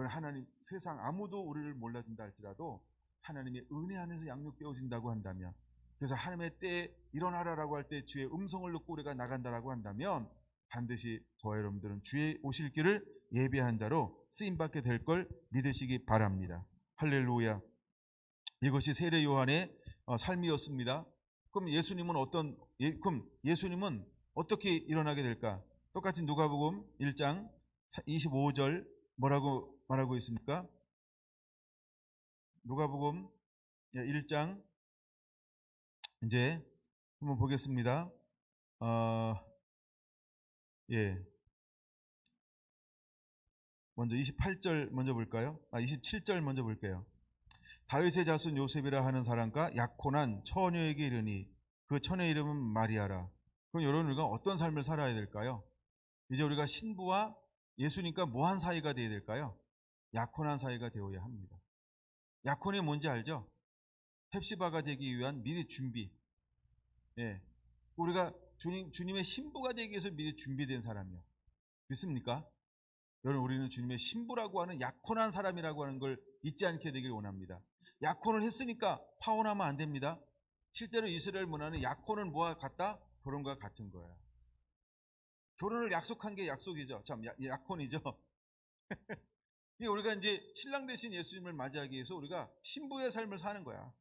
하나님, 세상 아무도 우리를 몰라준다 할지라도 하나님의 은혜 안에서 양육되어진다고 한다면, 그래서 하나님의 때에 일어나라라고 할 때 주의 음성을 듣고 우리가 나간다라고 한다면 반드시 저와 여러분들은 주의 오실 길을 예비한 자로 쓰임받게 될 걸 믿으시기 바랍니다. 할렐루야. 이것이 세례 요한의 삶이었습니다. 그럼 예수님은 어떻게 일어나게 될까? 똑같이 누가복음 1장 25절 뭐라고 말하고 있습니까? 누가복음 1장 이제 한번 보겠습니다. 먼저 28절 먼저 볼까요? 27절 먼저 볼게요. 다윗의 자손 요셉이라 하는 사람과 약혼한 처녀에게 이르니 그 처녀의 이름은 마리아라. 그럼 여러분, 우리가 어떤 삶을 살아야 될까요? 이제 우리가 신부와 예수님과 뭐한 사이가 되어야 될까요? 약혼한 사이가 되어야 합니다. 약혼이 뭔지 알죠? 헵시바가 되기 위한 미리 준비. 우리가 주님의 신부가 되기 위해서 미리 준비된 사람이요. 믿습니까? 여러분, 우리는 주님의 신부라고 하는 약혼한 사람이라고 하는 걸 잊지 않게 되길 원합니다. 약혼을 했으니까 파혼하면 안 됩니다. 실제로 이스라엘 문화는 약혼은 뭐와 같다? 결혼과 같은 거예요. 결혼을 약속한 게 약속이죠. 참, 약혼이죠. 우리가 이제 신랑 대신 예수님을 맞이하기 위해서 우리가 신부의 삶을 사는 거야.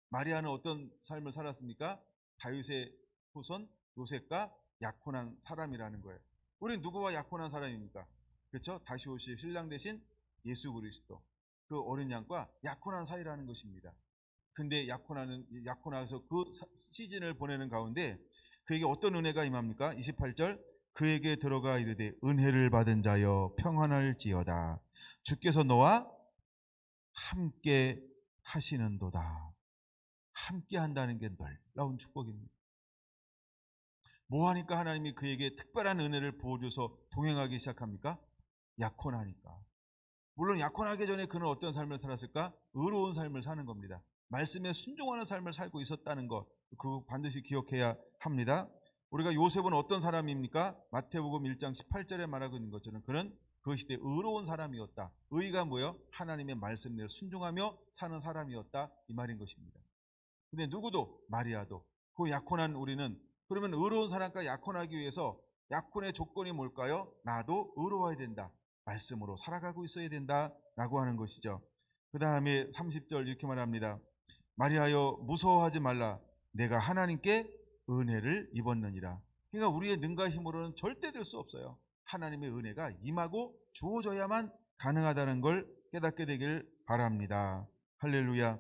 마리아는 어떤 삶을 살았습니까? 다윗의 후손 요셉과 약혼한 사람이라는 거예요. 우리는 누구와 약혼한 사람입니까? 그렇죠? 다시 오실 신랑 대신 예수 그리스도, 그 어린 양과 약혼한 사이라는 것입니다. 근데 약혼해서 그 시즌을 보내는 가운데 그에게 어떤 은혜가 임합니까? 28절, 그에게 들어가 이르되 은혜를 받은 자여 평안할지어다. 주께서 너와 함께 하시는도다. 함께 한다는 게 놀라운 축복입니다. 뭐 하니까 하나님이 그에게 특별한 은혜를 부어줘서 동행하기 시작합니까? 약혼하니까. 물론 약혼하기 전에 그는 어떤 삶을 살았을까? 의로운 삶을 사는 겁니다. 말씀에 순종하는 삶을 살고 있었다는 것, 그거 반드시 기억해야 합니다. 우리가 요셉은 어떤 사람입니까? 마태복음 1장 18절에 말하고 있는 것처럼 그는 그 시대 의로운 사람이었다. 의가 뭐예요? 하나님의 말씀대로 순종하며 사는 사람이었다, 이 말인 것입니다. 근데 누구도, 마리아도, 그 약혼한 우리는, 그러면 의로운 사람과 약혼하기 위해서 약혼의 조건이 뭘까요? 나도 의로워야 된다, 말씀으로 살아가고 있어야 된다라고 하는 것이죠. 그 다음에 30절 이렇게 말합니다. 마리아여 무서워하지 말라, 내가 하나님께 은혜를 입었느니라. 그러니까 우리의 능과 힘으로는 절대 될 수 없어요. 하나님의 은혜가 임하고 주어져야만 가능하다는 걸 깨닫게 되기를 바랍니다. 할렐루야.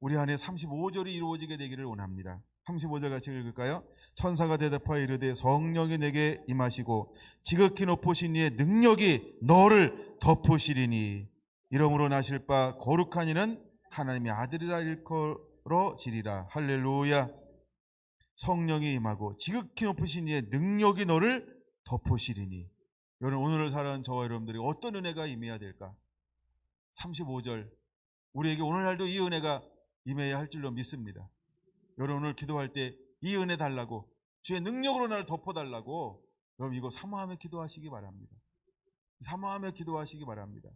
우리 안에 35절이 이루어지게 되기를 원합니다. 35절 같이 읽을까요? 천사가 대답하여 이르되 성령이 내게 임하시고 지극히 높으신 이의 능력이 너를 덮으시리니 이러므로 나실 바 거룩한 이는 하나님의 아들이라 일컬어지리라. 할렐루야. 성령이 임하고 지극히 높으신 이의 능력이 너를 덮으시리니. 여러분, 오늘을 살아가는 저와 여러분들이 어떤 은혜가 임해야 될까? 35절, 우리에게 오늘날도 이 은혜가 임해야 할 줄로 믿습니다. 여러분, 오늘 기도할 때 이 은혜 달라고, 주의 능력으로 나를 덮어달라고, 여러분 이거 사모하며 기도하시기 바랍니다. 사모하며 기도하시기 바랍니다.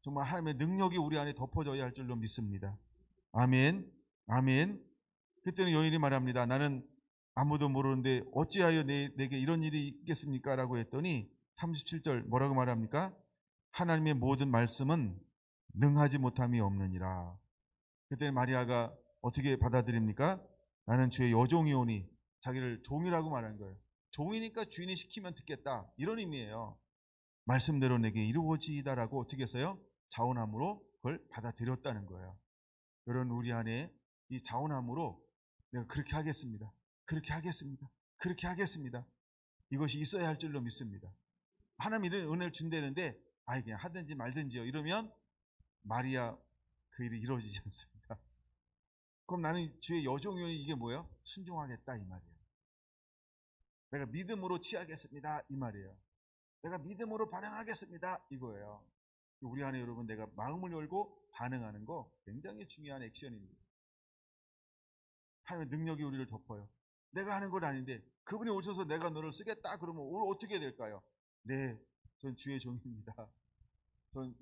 정말 하나님의 능력이 우리 안에 덮어져야 할 줄로 믿습니다. 아멘, 아멘. 그때는 여인이 말합니다. 나는 아무도 모르는데 어찌하여 내게 이런 일이 있겠습니까? 라고 했더니 37절 뭐라고 말합니까? 하나님의 모든 말씀은 능하지 못함이 없느니라. 그때 마리아가 어떻게 받아들입니까? 나는 주의 여종이오니, 자기를 종이라고 말한 거예요. 종이니까 주인이 시키면 듣겠다, 이런 의미예요. 말씀대로 내게 이루어지이다라고 어떻게 했어요? 자원함으로 그걸 받아들였다는 거예요. 여러분, 우리 안에 이 자원함으로 내가 그렇게 하겠습니다, 그렇게 하겠습니다, 그렇게 하겠습니다, 이것이 있어야 할 줄로 믿습니다. 하나님 이런 은혜를 준다는데 그냥 하든지 말든지요, 이러면 마리아 그 일이 이루어지지 않습니다. 그럼 나는 주의 여종이오니, 이게 뭐예요? 순종하겠다, 이 말이에요. 내가 믿음으로 취하겠습니다, 이 말이에요. 내가 믿음으로 반응하겠습니다, 이거예요. 우리 안에 여러분, 내가 마음을 열고 반응하는 거 굉장히 중요한 액션입니다. 하나님의 능력이 우리를 덮어요. 내가 하는 건 아닌데 그분이 오셔서 내가 너를 쓰겠다 그러면 오늘 어떻게 될까요? 네, 전 주의 종입니다. 전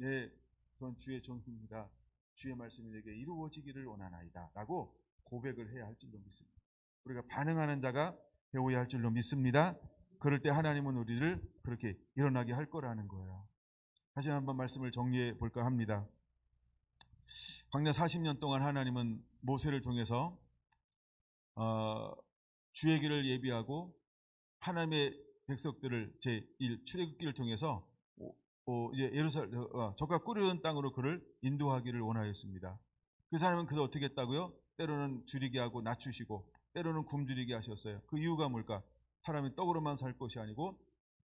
주의 종입니다. 주의 말씀이 내게 이루어지기를 원하나이다 라고 고백을 해야 할 줄로 믿습니다. 우리가 반응하는 자가 되어야 할 줄로 믿습니다. 그럴 때 하나님은 우리를 그렇게 일어나게 할 거라는 거예요. 다시 한번 말씀을 정리해 볼까 합니다. 광야 40년 동안 하나님은 모세를 통해서 주의 길을 예비하고 하나님의 백성들을 제1 출애굽기를 통해서 이제 예루살렘 적과 꿀이 땅으로 그를 인도하기를 원하였습니다. 그 사람은 그를 어떻게 했다고요? 때로는 줄이게 하고 낮추시고 때로는 굶주리게 하셨어요. 그 이유가 뭘까? 사람이 떡으로만 살 것이 아니고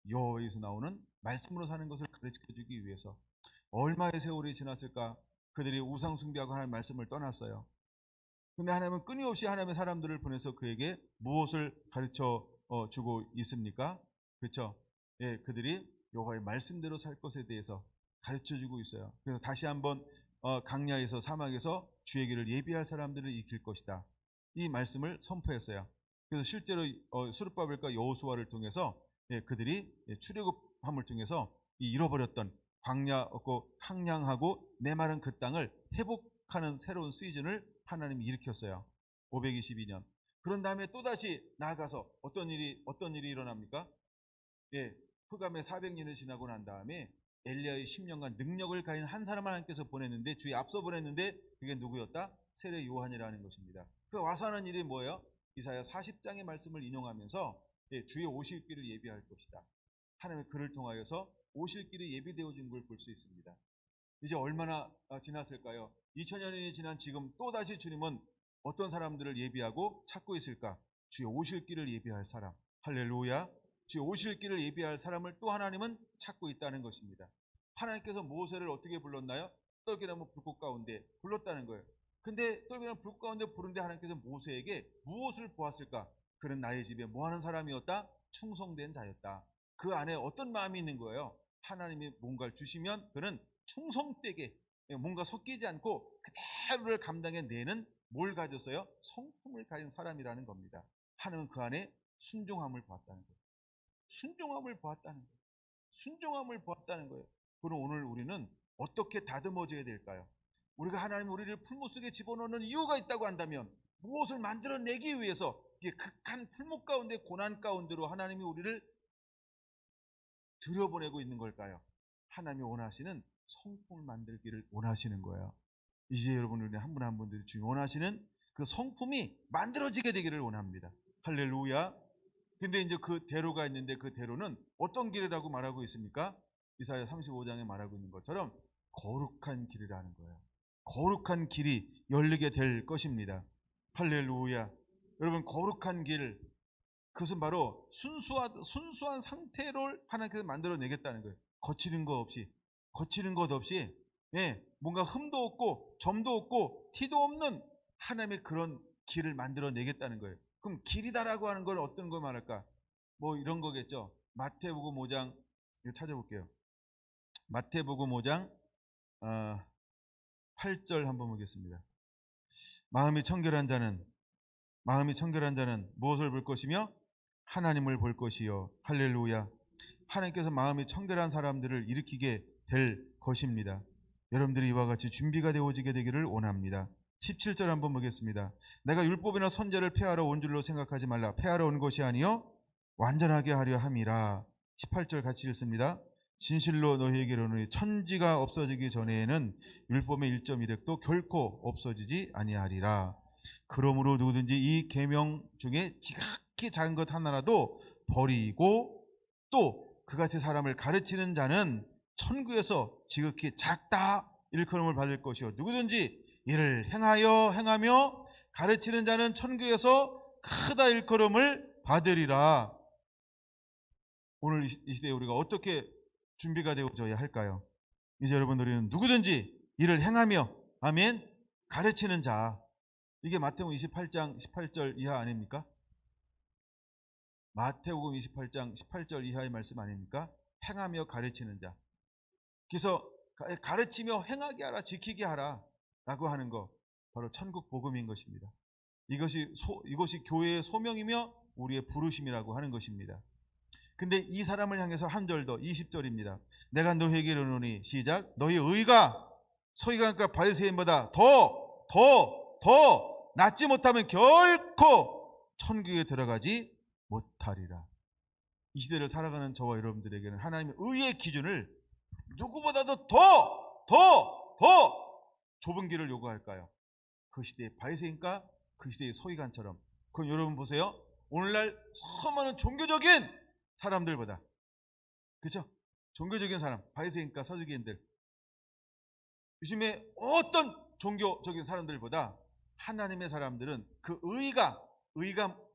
여호와에서 나오는 말씀으로 사는 것을 가르쳐주기 위해서. 얼마의 세월이 지났을까? 그들이 우상 숭배하고 하나님의 말씀을 떠났어요. 근데 하나님은 끊임없이 하나님의 사람들을 보내서 그에게 무엇을 가르쳐 주고 있습니까? 그렇죠? 예, 그들이 여호와의 말씀대로 살 것에 대해서 가르쳐 주고 있어요. 그래서 다시 한번 강야에서 사막에서 주의 길을 예비할 사람들을 일으킬 것이다, 이 말씀을 선포했어요. 그래서 실제로 스룹바벨과 여호수아를 통해서 그들이 출애굽함을 통해서 이 잃어버렸던 광야고 황량하고 메마른 그 땅을 회복하는 새로운 시즌을 하나님이 일으켰어요. 522년. 그런 다음에 또다시 나아가서 어떤 일이 일어납니까? 예, 흑암의 400년을 지나고 난 다음에 엘리야의 10년간 능력을 가진 한 사람을 하나님께서 보냈는데, 주의 앞서 보냈는데 그게 누구였다? 세례 요한이라는 것입니다. 그 와서 하는 일이 뭐예요? 이사야 40장의 말씀을 인용하면서 주의 오실 길을 예비할 것이다, 하나님의 그를 통하여서 오실 길이 예비되어진 걸 볼 수 있습니다. 이제 얼마나 지났을까요? 2000년이 지난 지금 또다시 주님은 어떤 사람들을 예비하고 찾고 있을까? 주의 오실 길을 예비할 사람. 할렐루야. 주의 오실 길을 예비할 사람을 또 하나님은 찾고 있다는 것입니다. 하나님께서 모세를 어떻게 불렀나요? 떨기나무 불꽃 가운데 불렀다는 거예요. 근데 떨기나무 불꽃 가운데 부른데 하나님께서 모세에게 무엇을 보았을까? 그는 나의 집에 뭐하는 사람이었다? 충성된 자였다. 그 안에 어떤 마음이 있는 거예요? 하나님이 뭔가를 주시면 그는 충성되게, 뭔가 섞이지 않고 그대로를 감당해내는 뭘 가졌어요? 성품을 가진 사람이라는 겁니다. 하나님은 그 안에 순종함을 보았다는 거예요. 순종함을 보았다는 거예요. 순종함을 보았다는 거예요. 그럼 오늘 우리는 어떻게 다듬어져야 될까요? 우리가 하나님 우리를 풀무 속에 집어넣는 이유가 있다고 한다면 무엇을 만들어내기 위해서 이게 극한 풀무 가운데 고난 가운데로 하나님이 우리를 들여보내고 있는 걸까요? 하나님이 원하시는 성품을 만들기를 원하시는 거예요. 이제 여러분 우리 한 분 한 분들이 중에 원하시는 그 성품이 만들어지게 되기를 원합니다. 할렐루야. 근데 이제 그 대로가 있는데 그 대로는 어떤 길이라고 말하고 있습니까? 이사야 35장에 말하고 있는 것처럼 거룩한 길이라는 거예요. 거룩한 길이 열리게 될 것입니다. 할렐루야. 여러분 거룩한 길, 그것은 바로 순수한 상태를 하나님께서 만들어내겠다는 거예요. 거치는 것 없이, 뭔가 흠도 없고 점도 없고 티도 없는 하나님의 그런 길을 만들어내겠다는 거예요. 그럼 길이다라고 하는 건 어떤 걸 말할까? 뭐 이런 거겠죠. 마태복음 5장 이거 찾아볼게요. 마태복음 5장 8절 한번 보겠습니다. 마음이 청결한 자는 무엇을 볼 것이며 하나님을 볼 것이요. 할렐루야. 하나님께서 마음이 청결한 사람들을 일으키게 될 것입니다. 여러분들이 이와 같이 준비가 되어지게 되기를 원합니다. 17절 한번 보겠습니다. 내가 율법이나 선제를 폐하러 온 줄로 생각하지 말라. 폐하러 온 것이 아니요 완전하게 하려 함이라. 18절 같이 읽습니다. 진실로 너희에게 이르노니 천지가 없어지기 전에는 율법의 1.1획도 결코 없어지지 아니하리라. 그러므로 누구든지 이 계명 중에 지극히 작은 것 하나라도 버리고 또 그같이 사람을 가르치는 자는 천국에서 지극히 작다 일컬음을 받을 것이요 누구든지 이를 행하며 가르치는 자는 천국에서 크다 일컬음을 받으리라. 오늘 이 시대에 우리가 어떻게 준비가 되어져야 할까요? 이제 여러분 우리는 누구든지 이를 행하며 아멘 가르치는 자, 이게 마태복음 28장 18절 이하 아닙니까? 마태복음 28장 18절 이하의 말씀 아닙니까? 행하며 가르치는 자. 그래서 가르치며 행하게 하라, 지키게 하라 라고 하는 거 바로 천국 복음인 것입니다. 이것이 교회의 소명이며 우리의 부르심이라고 하는 것입니다. 근데 이 사람을 향해서 한 절 더 20절입니다. 내가 너희에게 이르노니 시작 너희 의가 서기관과 바리새인보다 더 낫지 못하면 결코 천국에 들어가지 못하리라. 이 시대를 살아가는 저와 여러분들에게는 하나님의 의의 기준을 누구보다도 더 좁은 길을 요구할까요? 그 시대의 바리새인과 그 시대의 서기관처럼. 그럼 여러분 보세요. 오늘날 수많은 종교적인 사람들보다, 그렇죠? 종교적인 사람, 바리새인과 서기관들, 요즘에 어떤 종교적인 사람들보다 하나님의 사람들은 그 의가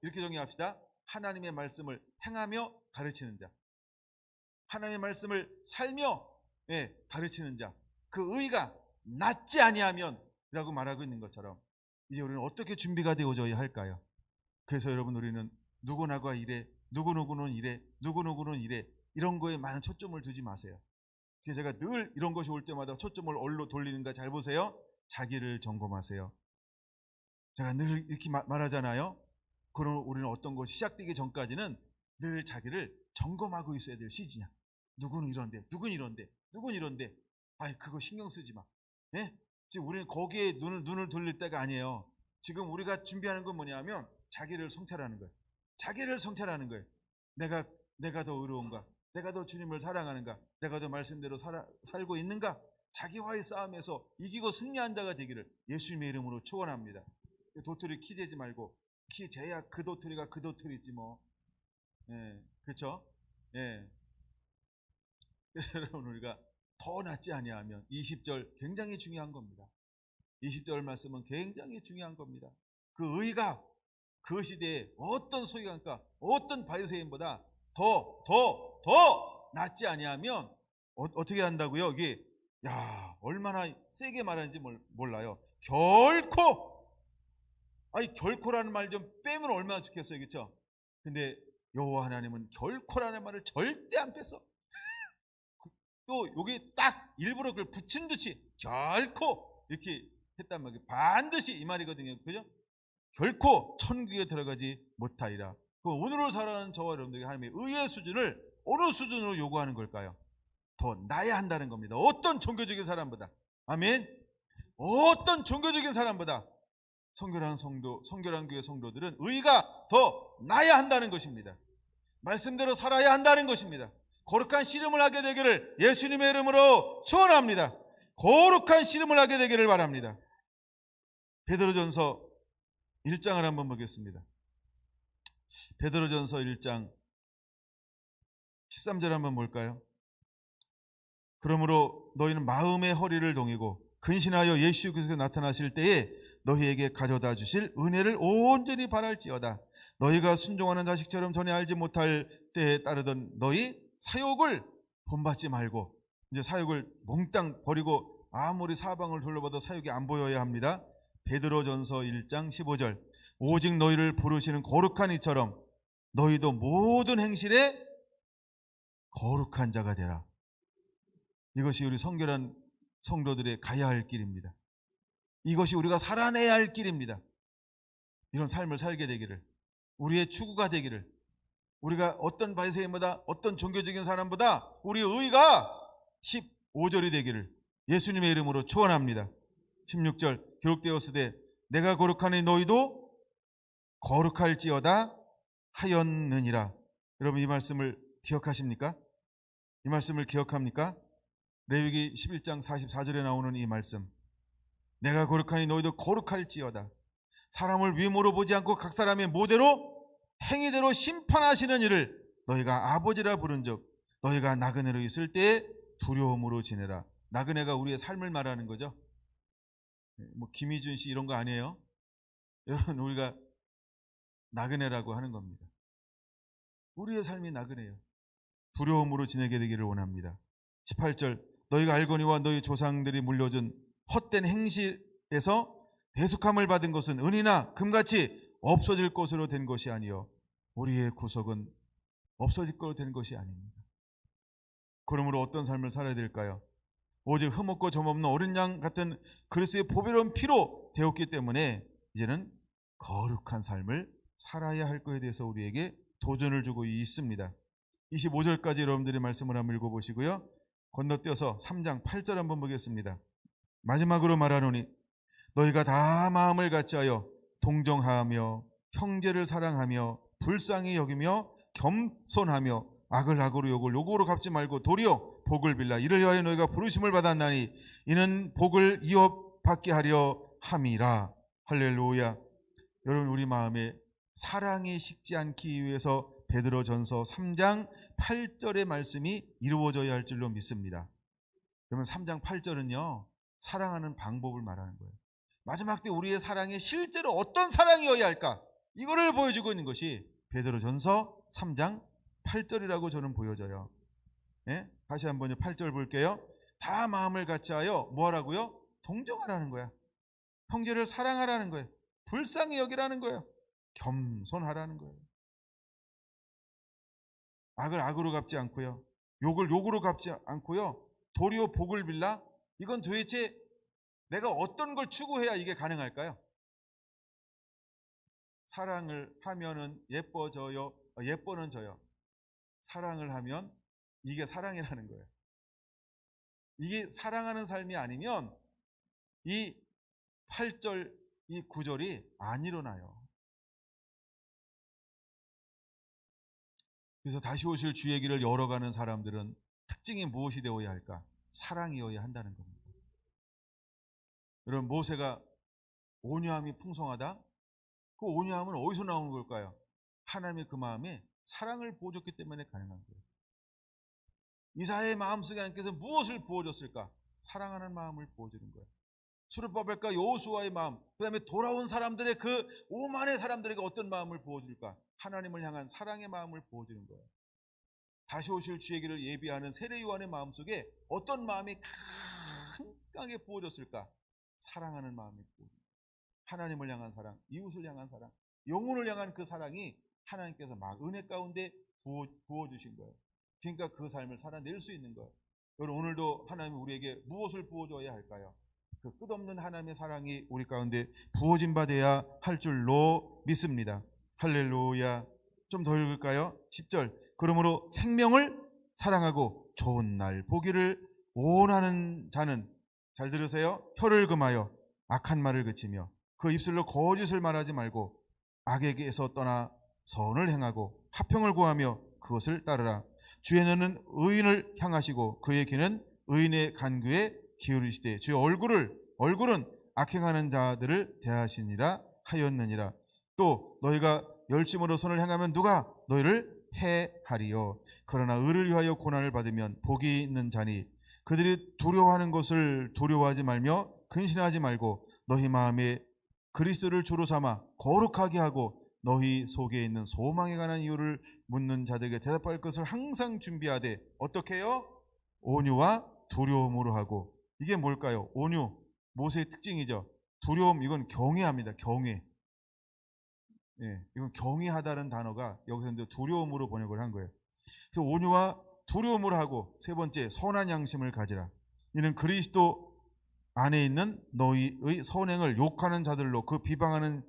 이렇게 정의합시다. 하나님의 말씀을 행하며 가르치는 자, 하나님의 말씀을 살며 가르치는 자, 그 의가 낫지 아니하면 라고 말하고 있는 것처럼 이제 우리는 어떻게 준비가 되어져야 할까요? 그래서 여러분 우리는 누구나가 이래, 누구누구는 이래, 누구누구는 이래, 이런 거에 많은 초점을 두지 마세요. 그래서 제가 늘 이런 것이 올 때마다 초점을 어디로 돌리는가 잘 보세요. 자기를 점검하세요. 제가 늘 이렇게 말하잖아요. 그럼 우리는 어떤 것이 시작되기 전까지는 늘 자기를 점검하고 있어야 될 시기냐. 누구는 이런데, 누구는 이런데, 아이 그거 신경 쓰지 마. 지금 우리는 거기에 눈을 돌릴 때가 아니에요. 지금 우리가 준비하는 건 뭐냐면 자기를 성찰하는 거예요. 자기를 성찰하는 거예요. 내가 더 의로운가? 내가 더 주님을 사랑하는가? 내가 더 말씀대로 살고 있는가? 자기와의 싸움에서 이기고 승리한 자가 되기를 예수님의 이름으로 축원합니다. 도토리 키 재지 말고 키 재야 그 도토리가 그 도토리지 뭐. 그렇죠? 그래서 여러분 우리가 더 낫지 아니하면 20절 굉장히 중요한 겁니다. 20절 말씀은 굉장히 중요한 겁니다. 그 의가 그 시대에 어떤 서기관과 어떤 바리새인보다 더 낫지 아니하면 어떻게 한다고요? 이게 얼마나 세게 말하는지 몰라요. 결코라는 말 좀 빼면 얼마나 좋겠어요, 그렇죠? 근데 여호와 하나님은 결코라는 말을 절대 안 뺐어. 또 여기 딱 일부러 그걸 붙인 듯이 결코 이렇게 했단 말이에요. 반드시 이 말이거든요, 그죠? 결코 천국에 들어가지 못하리라. 오늘을 살아가는 저와 여러분들에게 하나님의 의의 수준을 어느 수준으로 요구하는 걸까요? 더 나야 한다는 겁니다. 어떤 종교적인 사람보다. 아멘. 어떤 종교적인 사람보다 성결한 교회 성도들은 의가 더 나야 한다는 것입니다. 말씀대로 살아야 한다는 것입니다. 거룩한 씨름을 하게 되기를 예수님의 이름으로 축원합니다. 거룩한 씨름을 하게 되기를 바랍니다. 베드로전서 1장을 한번 보겠습니다. 베드로전서 1장 13절 한번 볼까요? 그러므로 너희는 마음의 허리를 동이고 근신하여 예수 그리스도가 나타나실 때에 너희에게 가져다 주실 은혜를 온전히 바랄지어다. 너희가 순종하는 자식처럼 전에 알지 못할 때에 따르던 너희 사욕을 본받지 말고, 이제 사욕을 몽땅 버리고 아무리 사방을 둘러봐도 사욕이 안 보여야 합니다. 베드로전서 1장 15절 오직 너희를 부르시는 거룩한 이처럼 너희도 모든 행실에 거룩한 자가 되라. 이것이 우리 성결한 성도들의 가야 할 길입니다. 이것이 우리가 살아내야 할 길입니다. 이런 삶을 살게 되기를, 우리의 추구가 되기를, 우리가 어떤 바리새인보다 어떤 종교적인 사람보다 우리의 의가 15절이 되기를 예수님의 이름으로 축원합니다. 16절 기록되었으되 내가 거룩하니 너희도 거룩할지어다 하였느니라. 여러분 이 말씀을 기억하십니까? 이 말씀을 기억합니까? 레위기 11장 44절에 나오는 이 말씀, 내가 거룩하니 너희도 거룩할지어다. 사람을 외모로 보지 않고 각 사람의 모대로 행위대로 심판하시는 이를 너희가 아버지라 부른즉 너희가 나그네로 있을 때에 두려움으로 지내라. 나그네가 우리의 삶을 말하는 거죠. 뭐 김희준 씨 이런 거 아니에요. 여러분 우리가 나그네라고 하는 겁니다. 우리의 삶이 나그네예요. 두려움으로 지내게 되기를 원합니다. 18절 너희가 알거니와 너희 조상들이 물려준 헛된 행실에서 대속함을 받은 것은 은이나 금같이 없어질 것으로 된 것이 아니요 우리의 구속은 없어질 것으로 된 것이 아닙니다. 그러므로 어떤 삶을 살아야 될까요? 오직 흠없고 점없는 어린 양 같은 그리스도의 보배로운 피로 되었기 때문에 이제는 거룩한 삶을 살아야 할 것에 대해서 우리에게 도전을 주고 있습니다. 25절까지 여러분들이 말씀을 한번 읽어보시고요. 건너뛰어서 3장 8절 한번 보겠습니다. 마지막으로 말하노니 너희가 다 마음을 같이하여 동정하며 형제를 사랑하며 불쌍히 여기며 겸손하며 악을 악으로 욕을 욕으로 갚지 말고 도리어 복을 빌라. 이를 위하여 너희가 부르심을 받았나니 이는 복을 이어받게 하려 함이라. 할렐루야. 여러분 우리 마음에 사랑이 식지 않기 위해서 베드로전서 3장 8절의 말씀이 이루어져야 할 줄로 믿습니다. 그러면 3장 8절은요 사랑하는 방법을 말하는 거예요. 마지막 때 우리의 사랑이 실제로 어떤 사랑이어야 할까, 이거를 보여주고 있는 것이 베드로전서 3장 8절이라고 저는 보여져요. 네? 다시 한번 8절 볼게요. 다 마음을 같이하여 뭐하라고요? 동정하라는 거야. 형제를 사랑하라는 거예요. 불쌍히 여기라는 거예요. 겸손하라는 거예요. 악을 악으로 갚지 않고요, 욕을 욕으로 갚지 않고요, 도리어 복을 빌라. 이건 도대체 내가 어떤 걸 추구해야 이게 가능할까요? 사랑을 하면은 예뻐져요. 예뻐는 져요. 사랑을 하면 이게 사랑이라는 거예요. 이게 사랑하는 삶이 아니면 이 8절, 이 9절이 안 일어나요. 그래서 다시 오실 주의 길을 열어가는 사람들은 특징이 무엇이 되어야 할까? 사랑이어야 한다는 겁니다. 여러분 모세가 온유함이 풍성하다? 그 온유함은 어디서 나오는 걸까요? 하나님의 그 마음에 사랑을 부어줬기 때문에 가능한 거예요. 이사야의 마음속에 하나님께서 무엇을 부어줬을까? 사랑하는 마음을 부어주는 거예요. 수르바벨과 여호수아의 마음, 그 다음에 돌아온 사람들의 그 오만의 사람들에게 어떤 마음을 부어줄까? 하나님을 향한 사랑의 마음을 부어주는 거예요. 다시 오실 주의 길을 예비하는 세례 요한의 마음속에 어떤 마음이 강하게 부어졌을까? 사랑하는 마음이 부어집니다. 하나님을 향한 사랑, 이웃을 향한 사랑, 영혼을 향한 그 사랑이 하나님께서 막 은혜 가운데 부어주신 거예요. 그러니까 그 삶을 살아낼 수 있는 거예요. 여러분 오늘도 하나님이 우리에게 무엇을 부어줘야 할까요? 그 끝없는 하나님의 사랑이 우리 가운데 부어진 바 돼야 할 줄로 믿습니다. 할렐루야. 좀 더 읽을까요? 10절 그러므로 생명을 사랑하고 좋은 날 보기를 원하는 자는, 잘 들으세요, 혀를 금하여 악한 말을 그치며 그 입술로 거짓을 말하지 말고 악에게서 떠나 선을 행하고 화평을 구하며 그것을 따르라. 주의 눈은 의인을 향하시고 그의 귀는 의인의 간구에 기울이시되 주의 얼굴은 악행하는 자들을 대하시니라 하였느니라. 또 너희가 열심으로 선을 행하면 누가 너희를 해하리요. 그러나 의를 위하여 고난을 받으면 복이 있는 자니 그들이 두려워하는 것을 두려워하지 말며 근신하지 말고 너희 마음에 그리스도를 주로 삼아 거룩하게 하고 너희 속에 있는 소망에 관한 이유를 묻는 자들에게 대답할 것을 항상 준비하되 어떻게 해요? 온유와 두려움으로 하고. 이게 뭘까요? 온유, 모세의 특징이죠. 두려움, 이건 경외합니다. 경외. 예, 이건 경외하다는 단어가 여기서 이제 두려움으로 번역을 한 거예요. 그래서 온유와 두려움으로 하고, 세 번째, 선한 양심을 가지라. 이는 그리스도 안에 있는 너희의 선행을 욕하는 자들로 그 비방하는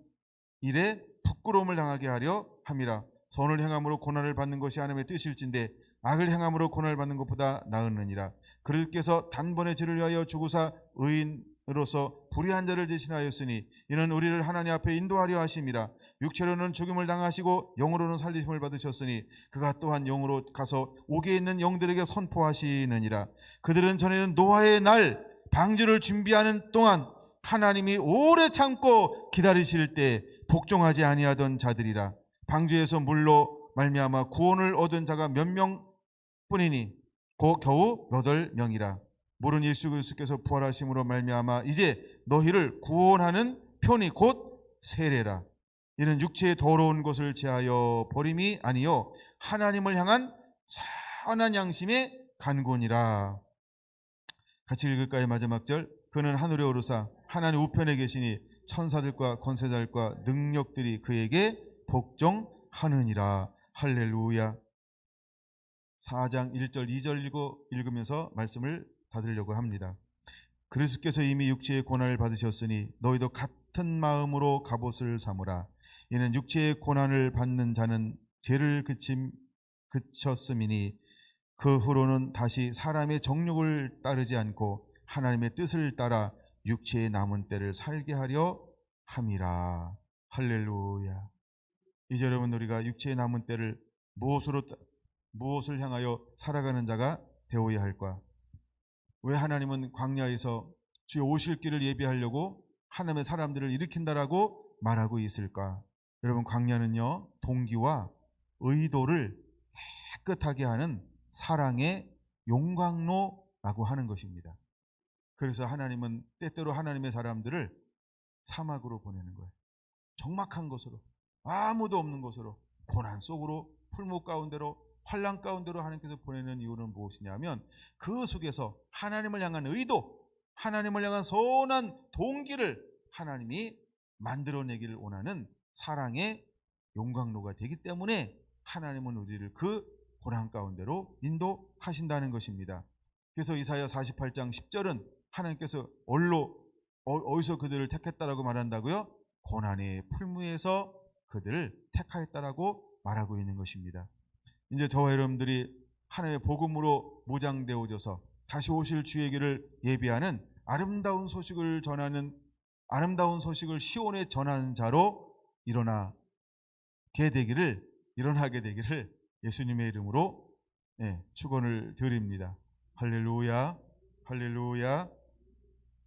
일에 부끄러움을 당하게 하려 함이라. 선을 행함으로 고난을 받는 것이 하나님의 뜻일진데 악을 행함으로 고난을 받는 것보다 나으느니라. 그리스도께서 단번에 죄를 위하여 죽으사 의인으로서 불의한 자를 대신하였으니 이는 우리를 하나님 앞에 인도하려 하심이라. 육체로는 죽임을 당하시고 영으로는 살리심을 받으셨으니 그가 또한 영으로 가서 옥에 있는 영들에게 선포하시느니라. 그들은 전에는 노아의 날 방주를 준비하는 동안 하나님이 오래 참고 기다리실 때 복종하지 아니하던 자들이라. 방주에서 물로 말미암아 구원을 얻은 자가 몇 명뿐이니 겨우 8명이라. 물은 예수 그리스도께서 부활하심으로 말미암아 이제 너희를 구원하는 편이 곧 세례라. 이는 육체의 더러운 것을 제하여 버림이 아니요 하나님을 향한 선한 양심의 간구니라. 같이 읽을까요? 마지막 절. 그는 하늘에 오르사 하나님 우편에 계시니 천사들과 권세자들과 능력들이 그에게 복종하느니라. 할렐루야. 4장 1절 2절 읽으면서 말씀을 닫으려고 합니다. 그리스도께서 이미 육체의 고난을 받으셨으니 너희도 같은 마음으로 갑옷을 삼으라. 이는 육체의 고난을 받는 자는 죄를 그쳤음이니 그 후로는 다시 사람의 정욕을 따르지 않고 하나님의 뜻을 따라 육체의 남은 때를 살게 하려 함이라. 할렐루야. 이제 여러분, 우리가 육체의 남은 때를 무엇을 향하여 살아가는 자가 되어야 할까? 왜 하나님은 광야에서 주의 오실 길을 예비하려고 하나님의 사람들을 일으킨다라고 말하고 있을까? 여러분, 광야는요, 동기와 의도를 깨끗하게 하는 사랑의 용광로라고 하는 것입니다. 그래서 하나님은 때때로 하나님의 사람들을 사막으로 보내는 거예요. 적막한 곳으로, 아무도 없는 곳으로, 고난 속으로, 풀목 가운데로, 환난 가운데로 하나님께서 보내는 이유는 무엇이냐면 그 속에서 하나님을 향한 의도, 하나님을 향한 선한 동기를 하나님이 만들어내기를 원하는 사랑의 용광로가 되기 때문에 하나님은 우리를 그 고난 가운데로 인도하신다는 것입니다. 그래서 이사야 48장 10절은 하나님께서 어디서 그들을 택했다라고 말한다고요? 고난의 풀무에서 그들을 택하였다라고 말하고 있는 것입니다. 이제 저와 여러분들이 하나님의 복음으로 무장되어져서 다시 오실 주의 길을 예비하는 아름다운 소식을 시온에 전하는 자로 일어나게 되기를 예수님의 이름으로 축원을 드립니다. 할렐루야, 할렐루야.